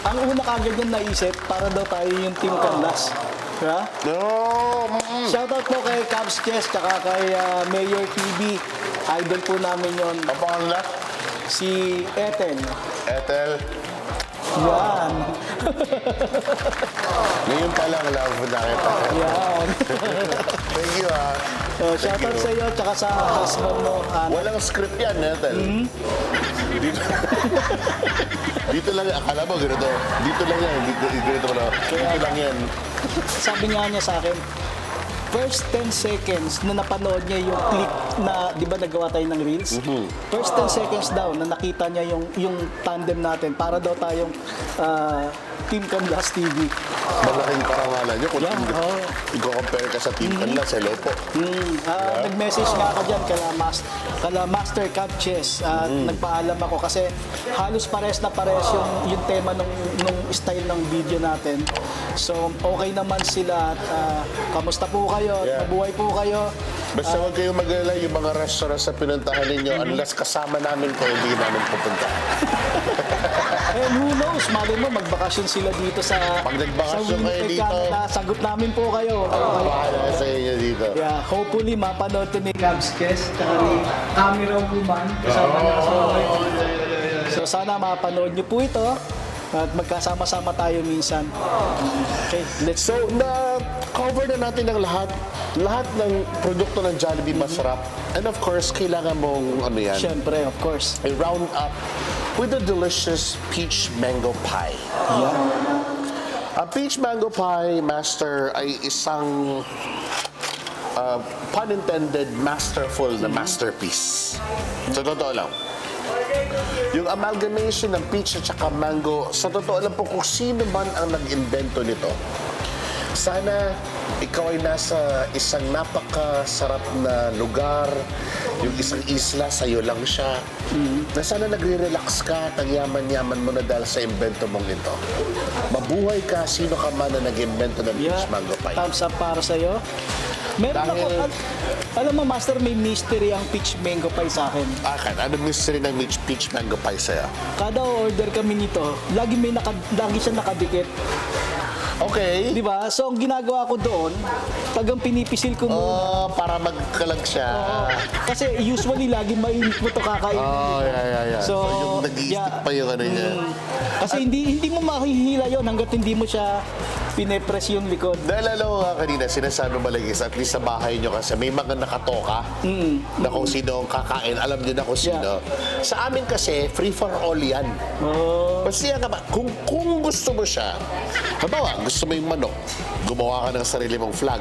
Ang una kagad niya naisip, para daw tayo yung Team Canlas. Diba? No! Shoutout po kay Cubs Chess, tsaka kay Mayor TV. Idol po namin yon. Ang pangalan? Si Ethel. Ethel. Yan. Ngayon pa lang love na kita. Yan. Thank you, ha. Shoutout sa iyo, tsaka sa husband mo. Walang script yan, Ethel. Dito, dito lang yan. Akala mo, ganito. Dito lang yan. Ganito mo lang. Dito lang yan. Sabi nga niya sa akin, first 10 seconds na napanood niya yung clip na, di ba nagawa tayo ng Reels? First 10 seconds daw na nakita niya yung tandem natin para daw tayong Team Canlas TV. Malaking karangalan niyo. Kung Yeah, oo. i-compare ka sa Team Canlas, hello po. Nag-message nga ako dyan kala Master Cup Chess. Nagpaalam ako kasi halos pares na pares yung tema nung style ng video natin. So, okay naman sila at kamusta po kayo? Yeah. Mabuhay po kayo? Basta huwag kayong mag-alala yung mga restaurant sa pinuntahan ninyo unless kasama namin kayo, hindi namin pupuntahan. And who knows, mali mo, magbakasyon sila dito sa Pag nagbakasyon kayo Winnipeg, dito. Canada. Sagot namin po kayo. Bahala sa inyo dito. Yeah, hopefully mapanood to ni Cubs Chess at ni Camera Woman. Kasama niya sa So sana mapanood niyo po ito at magkasama-sama tayo minsan. Okay, let's So, na-cover na natin ang lahat ng produkto ng Jollibee masarap. And of course, kailangan mong, ano yan, Siyempre, of course. i-round up with the delicious peach mango pie. Yeah. Ang peach mango pie, Master, ay isang pun intended, masterful na masterpiece. Sa totoo lang. Yung amalgamation ng peach at saka mango, sa totoo lang po kung sino man ang nag-invento nito, sana ikaw ay nasa isang napakasarap na lugar, yung isang isla, sa'yo lang siya, na sana nagre-relax ka at ang yaman-yaman mo na dahil sa invento mong ito. Mabuhay ka, sino ka man na nag-invento ng Yeah. peach mango pie. Thumbs up para sa'yo. Meron Dahil- ako, alam mo, Master, may mystery ang peach mango pie sa akin. Akan, ano mystery ng peach mango pie sa'yo? Kada order kami nito, lagi siya nakadikit. Okay. Di ba? So, ang ginagawa ko doon, tagang pinipisil ko muna. Oh, para magkalag siya. Kasi usually, lagi mainit mo ito kakainin. Oh, yeah. So, yung nag-iisip yeah. pa yung ano niya. Kasi hindi mo mahihila yon hanggat hindi mo siya pinepress yung likod. Naalala ko nga kanina, sinasabi malagis, at least sa bahay nyo kasi may mga nakatoka na kung sino ang kakain, alam nyo na kung sino. Sa amin kasi, free for all yan. Oh, Basta yan ka ba, kung gusto mo siya, halimbawa, gusto mo yung manok, gumawa ka ng sarili mong flag.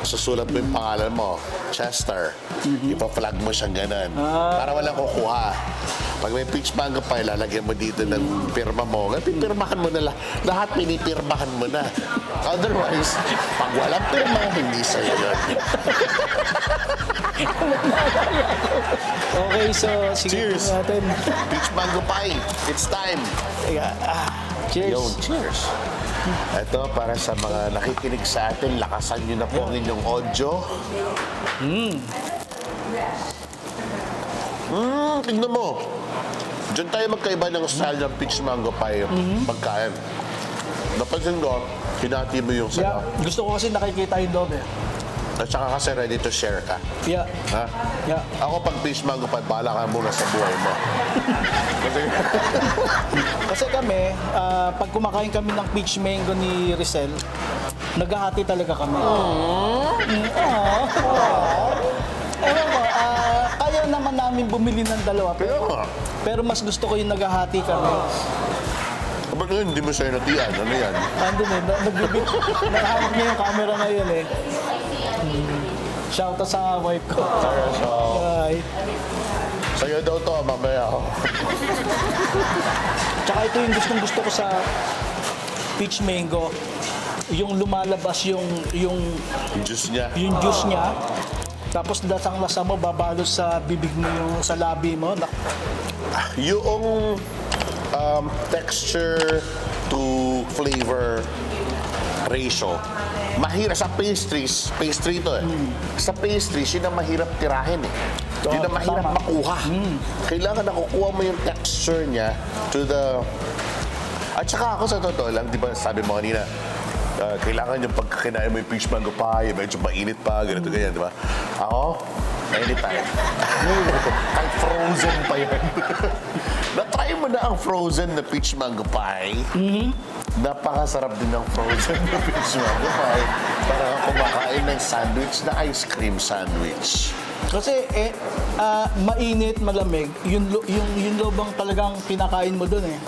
Susulat mo yung pangalan mo, Chester. Ipa-flag mo siyang ganun. Para walang kukuha. Pag may peach mango pie, lalagyan mo dito ng pirma mo. Pipirmahan mo na lahat, pinipirmahan mo na. Otherwise, pag walang pirma, hindi sa'yo yun. okay, so sige Cheers. natin. Peach mango pie, it's time. Cheers. Yo, cheers. Ito, para sa mga nakikinig sa atin, lakasan nyo na po ang inyong audio. Tignan mo. Diyan tayo magkaiba ng style ng peach mango pie pagkain. Napansin ko, hinati mo yung Yeah, sayo. gusto ko kasi nakikita yung dobe. At saka kasi ready to share ka. Yeah. Ha? Yeah. Ako pag peach mango pie, bahala ka muna sa buhay mo. Kasi, Kasi kami, pag kumakain kami ng peach mango ni Rizal, naghahati talaga kami. Ewan ko, kaya naman namin bumili ng dalawa. kaya nga. Pero mas gusto ko yung naghahati kami. Ba't ngayon hindi mo siya natiyan? Ano yan? Andun eh, nakahawak niya yung camera ngayon eh. Shoutout sa wife ko. So, Ay. sa'yo daw to, mamaya ako. Tsaka ito yung gusto ko sa peach mango. Yung lumalabas yung Juice niya. juice niya. Tapos lasang-lasa mo, babalot sa bibig mo yung sa labi mo. Yung texture to flavor ratio, mahirap sa pastries. Pastry to eh. Sa pastries, yun ang mahirap tirahin eh. Yun ang mahirap Tama. makuha. Kailangan nakukuha mo yung texture niya to the... At saka ako sa totoo lang, di ba sabi mo kanina, kailangan yung pagkakinain mo yung peach mango pie, medyo mainit pa, ganito ganyan, di ba? Ako, anytime. Kahit frozen pa yun. Na-try mo na ang frozen na peach mango pie. Napakasarap din ng frozen na peach mango pie. Parang kang kumakain ng sandwich na ice cream sandwich. Kasi mainit, malamig, yung lobang talagang pinakain mo dun eh.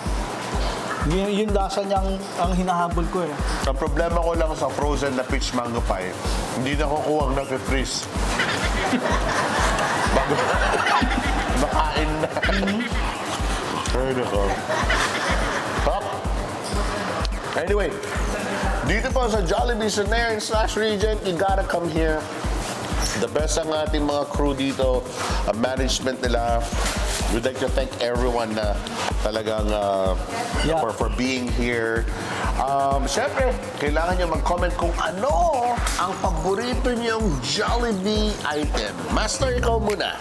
Yung lasa niya ang hinahabol ko eh. Ang problema ko lang sa frozen na peach mango pie, hindi na kukuha ang nag-freeze. Bago makain na. Ay, nako. Top. Anyway, dito po sa Jollibee sa Nairn / Regent, you gotta come here. The best ang ating mga crew dito, ang management nila. We'd like to thank everyone na talagang Yeah. for being here. Siyempre, kailangan nyo mag-comment kung ano ang paborito nyong Jollibee item. Master, ikaw muna.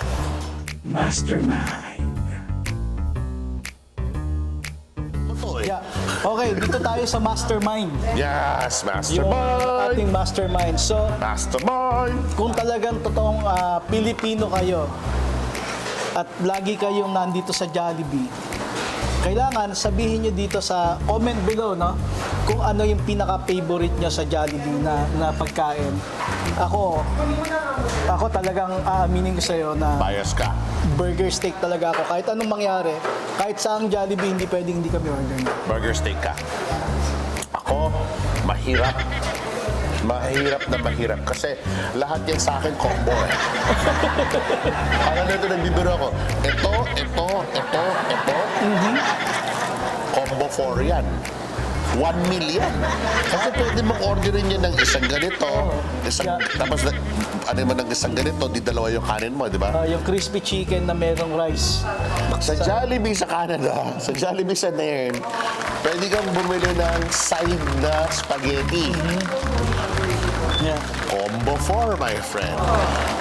Mastermind. Tutoy. Yeah. Okay, dito tayo sa mastermind. Yes, Yung mastermind. ating mastermind. So, Mastermind. kung talagang totoong Pilipino kayo at lagi kayong nandito sa Jollibee, kailangan sabihin nyo dito sa comment below, no? Kung ano yung pinaka-favorite nyo sa Jollibee na pagkain. Ako talagang aaminin ko sa'yo na Bias ka. burger steak talaga ako. Kahit anong mangyari, kahit saang Jollibee, hindi pwedeng hindi kami order. Burger steak ka. Ako, mahirap. Mahirap na mahirap. Kasi lahat yan sa akin combo eh. Parang nito nagbibiro ako. Ito. Combo 4 yan. 1 million. Kasi pwede mong orderin yan ng isang ganito. Tapos ano man ng isang ganito, di dalawa yung kanin mo, di ba? Yung crispy chicken na merong rice. Sa Jollibee sa Canada, sa Jollibee sa Nairn, pwede kang bumili ng side na spaghetti. Yeah. Combo 4, my friend.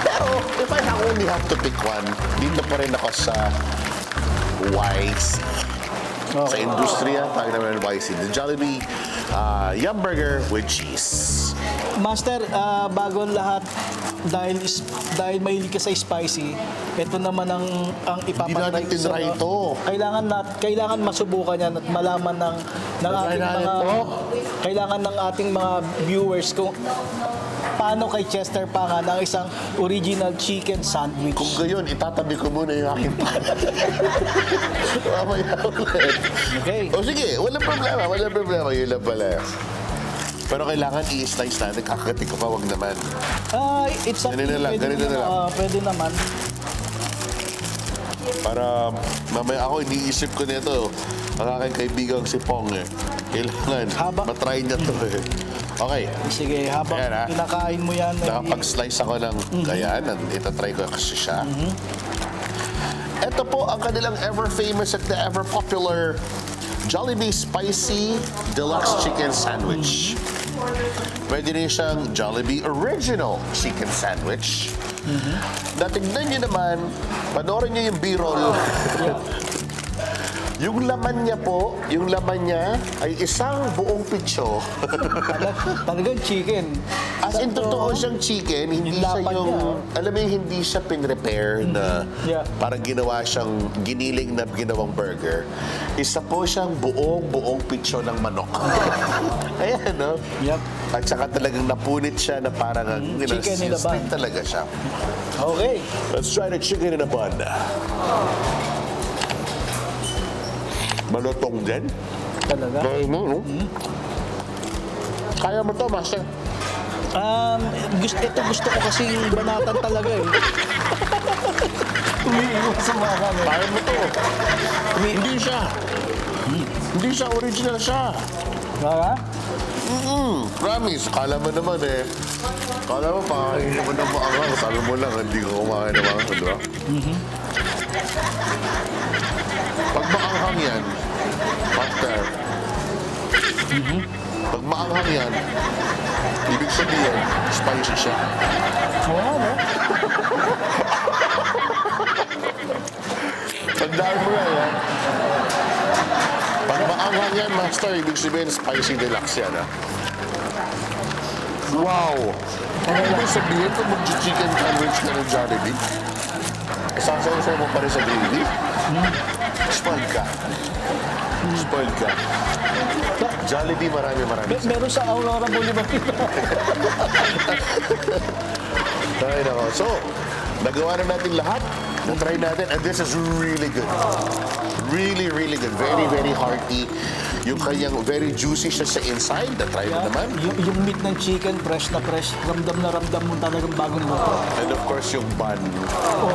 Pero, if I only have to pick one, dito pa rin ako sa YC. Sa industriya, tawag naman ng YC. The Jollibee Yum Burger with cheese. Master, bago ang lahat, dahil mahilig ka sa spicy, ito naman ang ipapatry natin tinry ito. Kailangan masubukan yan at malaman ng Try ating natin mga ito. kailangan ng ating mga viewers kung paano kay Chester Pangan ang isang original chicken sandwich. Kung gayon, itatabi ko muna yung aking pan. Mamaya ulit. Okay. O sige, walang problema. Yun lang pala. Pero kailangan i-slice natin. Kakati ko pa, wag naman. It's up to Ganito you. na lang, Pwede ganito na lang. Pwede naman. Para mamaya ako, iniisip ko nito. Ang aking kaibigang si Pong eh. Kailangan matry niya to eh. Okay. Sige, habang Ayan, ha? kinakain mo yan, Nakapag-slice ako ng ganyan. Itatry ko kasi siya. Ito po ang kanilang ever-famous at the ever-popular Jollibee Spicy Deluxe Chicken Sandwich. Pwede rin siyang Jollibee Original Chicken Sandwich. Natignan nyo naman, panoorin nyo yung B-roll. Yung laman niya ay isang buong pitso. talagang chicken. As in, totoo siyang chicken, hindi Yung siya lapan yung, niya. alam mo yung hindi siya pin-repair na Yeah. parang ginawa siyang giniling na ginawang burger. Isa po siyang buong pitso ng manok. Ayan, no? Yep. At saka talagang napunit siya na parang Chicken in a bun. seasoning talaga siya. Okay. Let's try the chicken in a bun. Malutong din. Talaga? Dahil mo, no? Kaya mo to, Master. Gusto ko kasi banatan talaga eh. Umiiwas sa mga Kaya mo to. Hindi siya. Hindi siya, original siya. Kaya? Promise. Kala mo naman eh. Kala mo, pakakainin mo ng maangang. Sabi mo lang, hindi ko kumain ng maangang, di ba? Pag maanghang yan, Master. Pag maanghang yan, ibig sabihin, spicy siya. Oo, no? Tandaan mo yan, ha? Pag maanghang yan, Master, ibig sabihin, spicy deluxe yan, ha? Wow! Ibig sabihin, kung mag-chicken sandwich ka ng Jollibee, sasawsaw mo pa rin sa gravy, spoiled ka. Spoiled ka. Jollibee, marami. Meron sa Aurora Boulevard. Ay, nako. So, nagawa na natin lahat. Na-try natin. And this is really good. Really, really good. Very, very hearty. Yung kanyang very juicy siya sa inside. Na-try mo naman. yung meat ng chicken, fresh na fresh. Ramdam na ramdam mo talagang bagong luto. And of course, yung bun.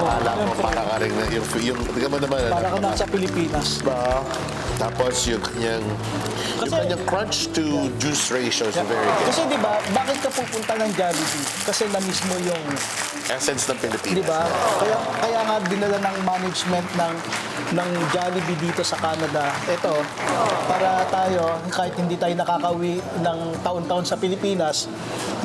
Alam mo, syempre. para ka rin na, yung tingnan mo naman. Para ka nasa Pilipinas. Ba? Tapos yung kanyang crunch to juice ratio is very good. Kasi di ba, bakit ka pupunta ng Jollibee? Kasi na-miss mo yung, Essence ng Pilipinas. di ba? Kaya nga dinala ng management ng Jollibee dito sa Canada. Ito, para tayo, kahit hindi tayo nakakauwi ng taon-taon sa Pilipinas,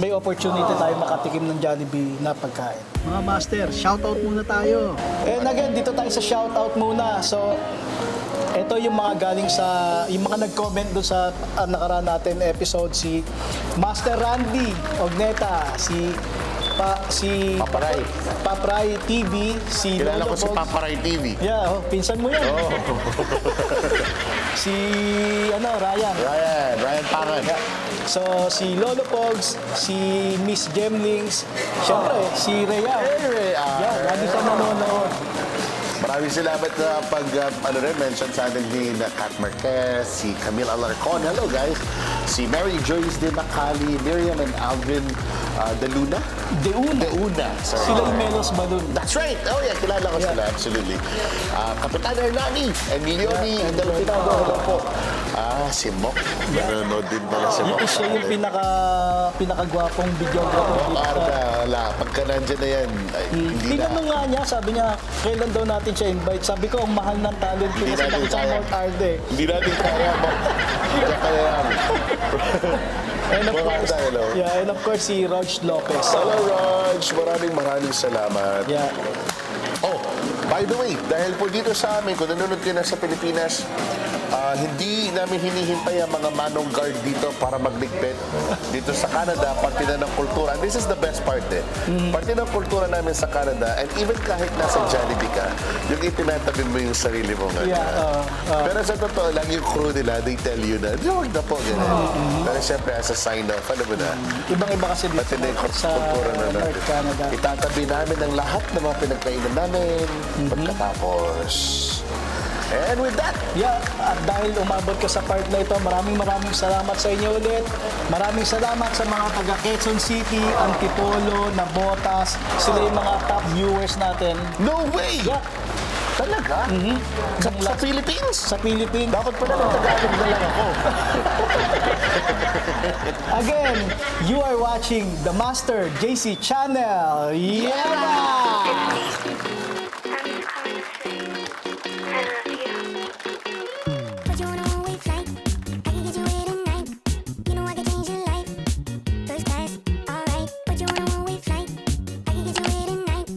may opportunity tayo makatikim ng Jollibee na pagkain. Mga master, shoutout muna tayo. And again, dito tayo sa shoutout muna. So, ito yung mga galing yung mga nag-comment doon sa nakaraan natin episode, si Master Randy Ogneta, si Papray TV, si Kilala ko Lolo si Pogs. Paparay TV. Yeah, pinsan mo yan. Si Ryan Pangan. So, si Lolo Pogs, si Miss Gemlings, syempre, si Rhea. Yeah, lagi siya nanonood. Maraming salamat na mention sa atin ni Kat Marquez, si Camille Alarcon. Hello guys. Si Mary Joyce de Macali, Miriam and Alvin De Luna. Sorry. Sila yung Melos Balloon. That's right. Oh yeah, kilala ko sila. Absolutely. Kapitan Hernani and Leonie Delfino. Hello po. Si Mok. Nanonood din pala si Mok. Siya yung pinakagwapong videographer dito. Wala. Pagka nandyan na yan, hindi na. Tinanong nga niya, sabi niya, kailan daw natin siya invite? Sabi ko, ang mahal ng talent ko Hindi kasi natin nakita kaya. Mount Arde. Hindi natin kaya, Mok. Hindi ka kaya yan. And of course, Hello. yeah, and of course si Rog Lopez. Hello, Raj. Maraming salamat. Yeah. Oh, by the way, dahil po dito sa amin, kung nanonood kayo na sa Pilipinas, hindi namin hinihintay ang mga manong guard dito para magligpit. Dito sa Canada, parte na ng kultura. And this is the best part eh. Parte ng kultura namin sa Canada, and even kahit nasa Jollibee ka, yung itinatabi mo yung sarili mo nga. Yeah, Pero sa totoo lang, yung crew nila, they tell you na, huwag na po, gano'n. Pero siyempre, as a sign of, alam mo na, Ibang-iba kasi dito pati na yung sa kultura na natin. North Canada. Itatabi namin ang lahat ng mga pinagkainan namin pagkatapos. And with that, Yeah, at dahil umabot ka sa part na ito, maraming salamat sa inyo ulit. Maraming salamat sa mga taga Quezon City, Antipolo, Nabotas. Sila yung mga top viewers natin. no way! Yeah. Talaga? Sa Philippines? Sa Philippines. Dapat pala ng Tagalog na lang ako. Again, you are watching the Master JC Channel. Yeah! But you on a one-way flight. I can get you here tonight. You know I can change your life. First class, alright. But you on a one-way flight. I can get you here tonight.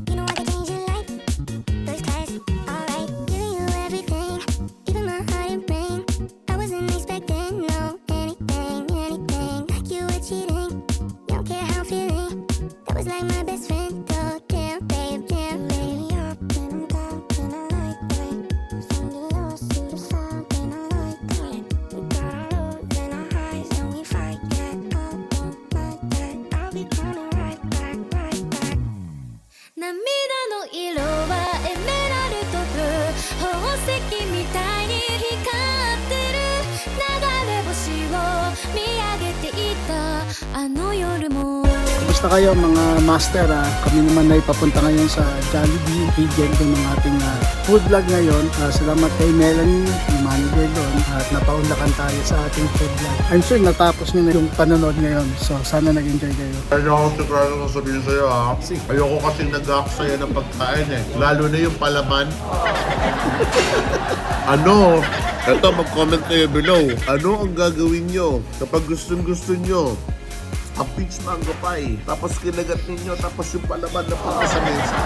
You know I can change your life. First class, alright. Giving you everything, even my heart and brain. I wasn't expecting anything. Like you were cheating. You don't care how I'm feeling. That was like my best friend. Oh damn, babe, damn. あの夜も Kumusta kayo mga master? Kami naman ay papunta ngayon sa Jollibee. Bigyan ko ng ating food vlog ngayon. Salamat kay Melanie, yung manager doon, at napaunlakan tayo sa ating food vlog. I'm sure natapos nyo na yung panonood ngayon. So sana nag-enjoy kayo. Kaya ako sigurado sasabihin sa'yo ha. Ayoko kasing nag-aksaya ng pagkain eh. Lalo na yung palaman. Ano? Eto, mag-comment kayo below. Ano ang gagawin nyo kapag gustong-gusto nyo? A peach mango pie. Tapos kinagat ninyo. Tapos yung palaman na punta sa mesa.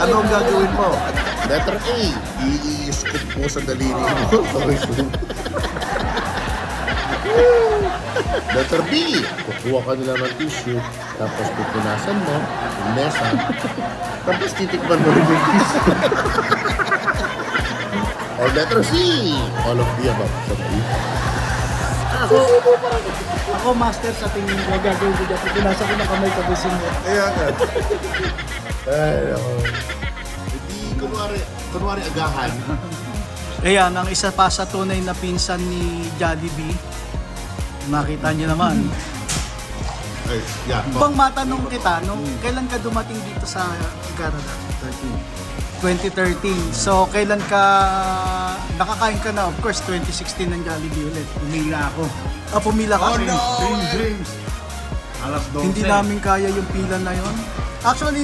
Ano ang gagawin mo? Letter A. I-scoop mo sa daliri mo. Letter B. Kukuha ka nila ng tissue. Tapos pupunasan mo. Yung mesa. Tapos titikman mo rin yung tissue. Or letter C. All of the above. Sabay. Ako master sa tingin ko, gagawin ko dyan. Pinasa ko ng kamay kabisin mo. Kaya nga. Ay, ako. Hindi, kunwari agahan. Ayan, ang isa pa sa tunay na pinsan ni Jollibee. Nakita niyo naman. Ay, yeah. Bang matanong kita, kailan ka dumating dito sa Canada? 2013. So, kailan ka nakakain ka na? Of course, 2016 ng Jollibee ulit. Pumila ako. Pumila ka. Dreams. Alas 12. Hindi namin kaya yung pila na yon. Actually,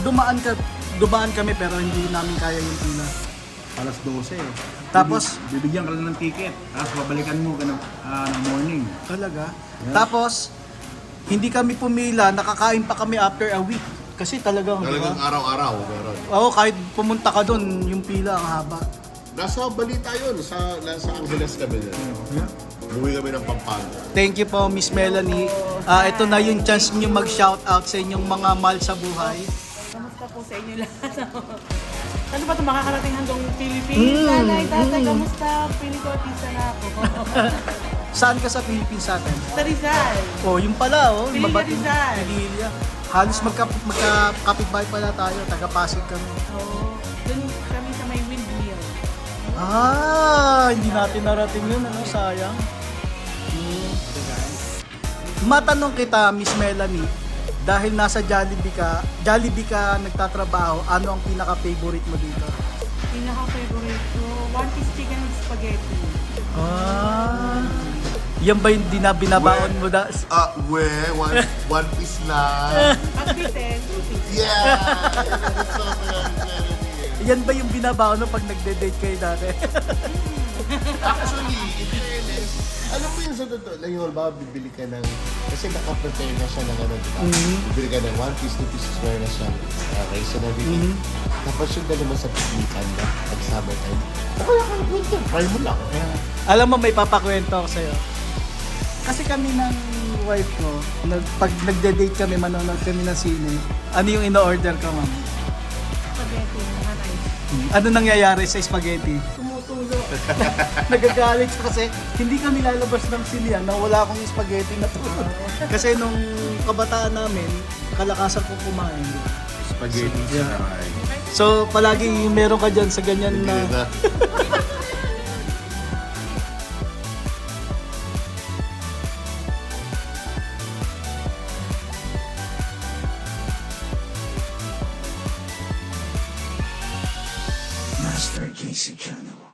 dumaan kami pero hindi namin kaya yung pila. Alas 12. Tapos, Bibigyan ka lang ng ticket. Tapos babalikan mo ka ng morning. talaga. Tapos, hindi kami pumila, nakakain pa kami after a week. Kasi talagang, di ba? Talagang araw-araw. Meron. Oo, kahit pumunta ka doon, yung pila ang haba. Nasa balita yun. Nasa Angeles kami na. Buwi kami ng Pampanga. Thank you po, Miss Melanie. Ito na yung chance nyo mag-shoutout sa inyong mga mahal sa buhay. Kamusta po sa inyo lahat? Ano ba ito makakarating hanggang Philippines? Nanay, tatay, kamusta? Pili ko artista na ako. Saan ka sa Philippines sa atin? Sa Rizal. Oh, yung pala, oh. Pililla Mabating Rizal. Pililla. Halos magkakapitbahay pala tayo, taga-Pasig kami. Oo. Doon kami sa may windmill. Hindi natin narating yun, ano, sayang. Matanong kita, Miss Melanie, dahil nasa Jollibee ka nagtatrabaho, ano ang pinaka-favorite mo dito? Pinaka-favorite ko, one piece chicken with spaghetti. Yan ba yung binabaon mo da? One piece lang. Pag bitin, two piece. Yeah! Yan ba yung binabaon mo pag nagde-date kayo dati? Actually, in fairness, alam mo yun sa totoo lang yung ba, bibili ka ng, kasi naka-prepare na siya ng ano, diba? Bibili ka ng one piece, two pieces, meron na siya, rice and everything. Tapos yung dali mo sa pikitan na, pag summertime, kaya ka nag-winter, try mo lang. Alam mo, may papakwento ako sa'yo. Kasi kami ng wife ko, pag nagde-date kami, manonood kami ng sine, ano yung ino-order ka, ma'am? Spaghetti, mga rice. Ano nangyayari sa spaghetti? Tumutulo. Nagagalit siya kasi hindi kami lalabas ng sinihan na wala akong spaghetti na to. Kasi nung kabataan namin, kalakasan ko kumain. Spaghetti siya. So palagi meron ka dyan sa ganyan na... Master JC Channel.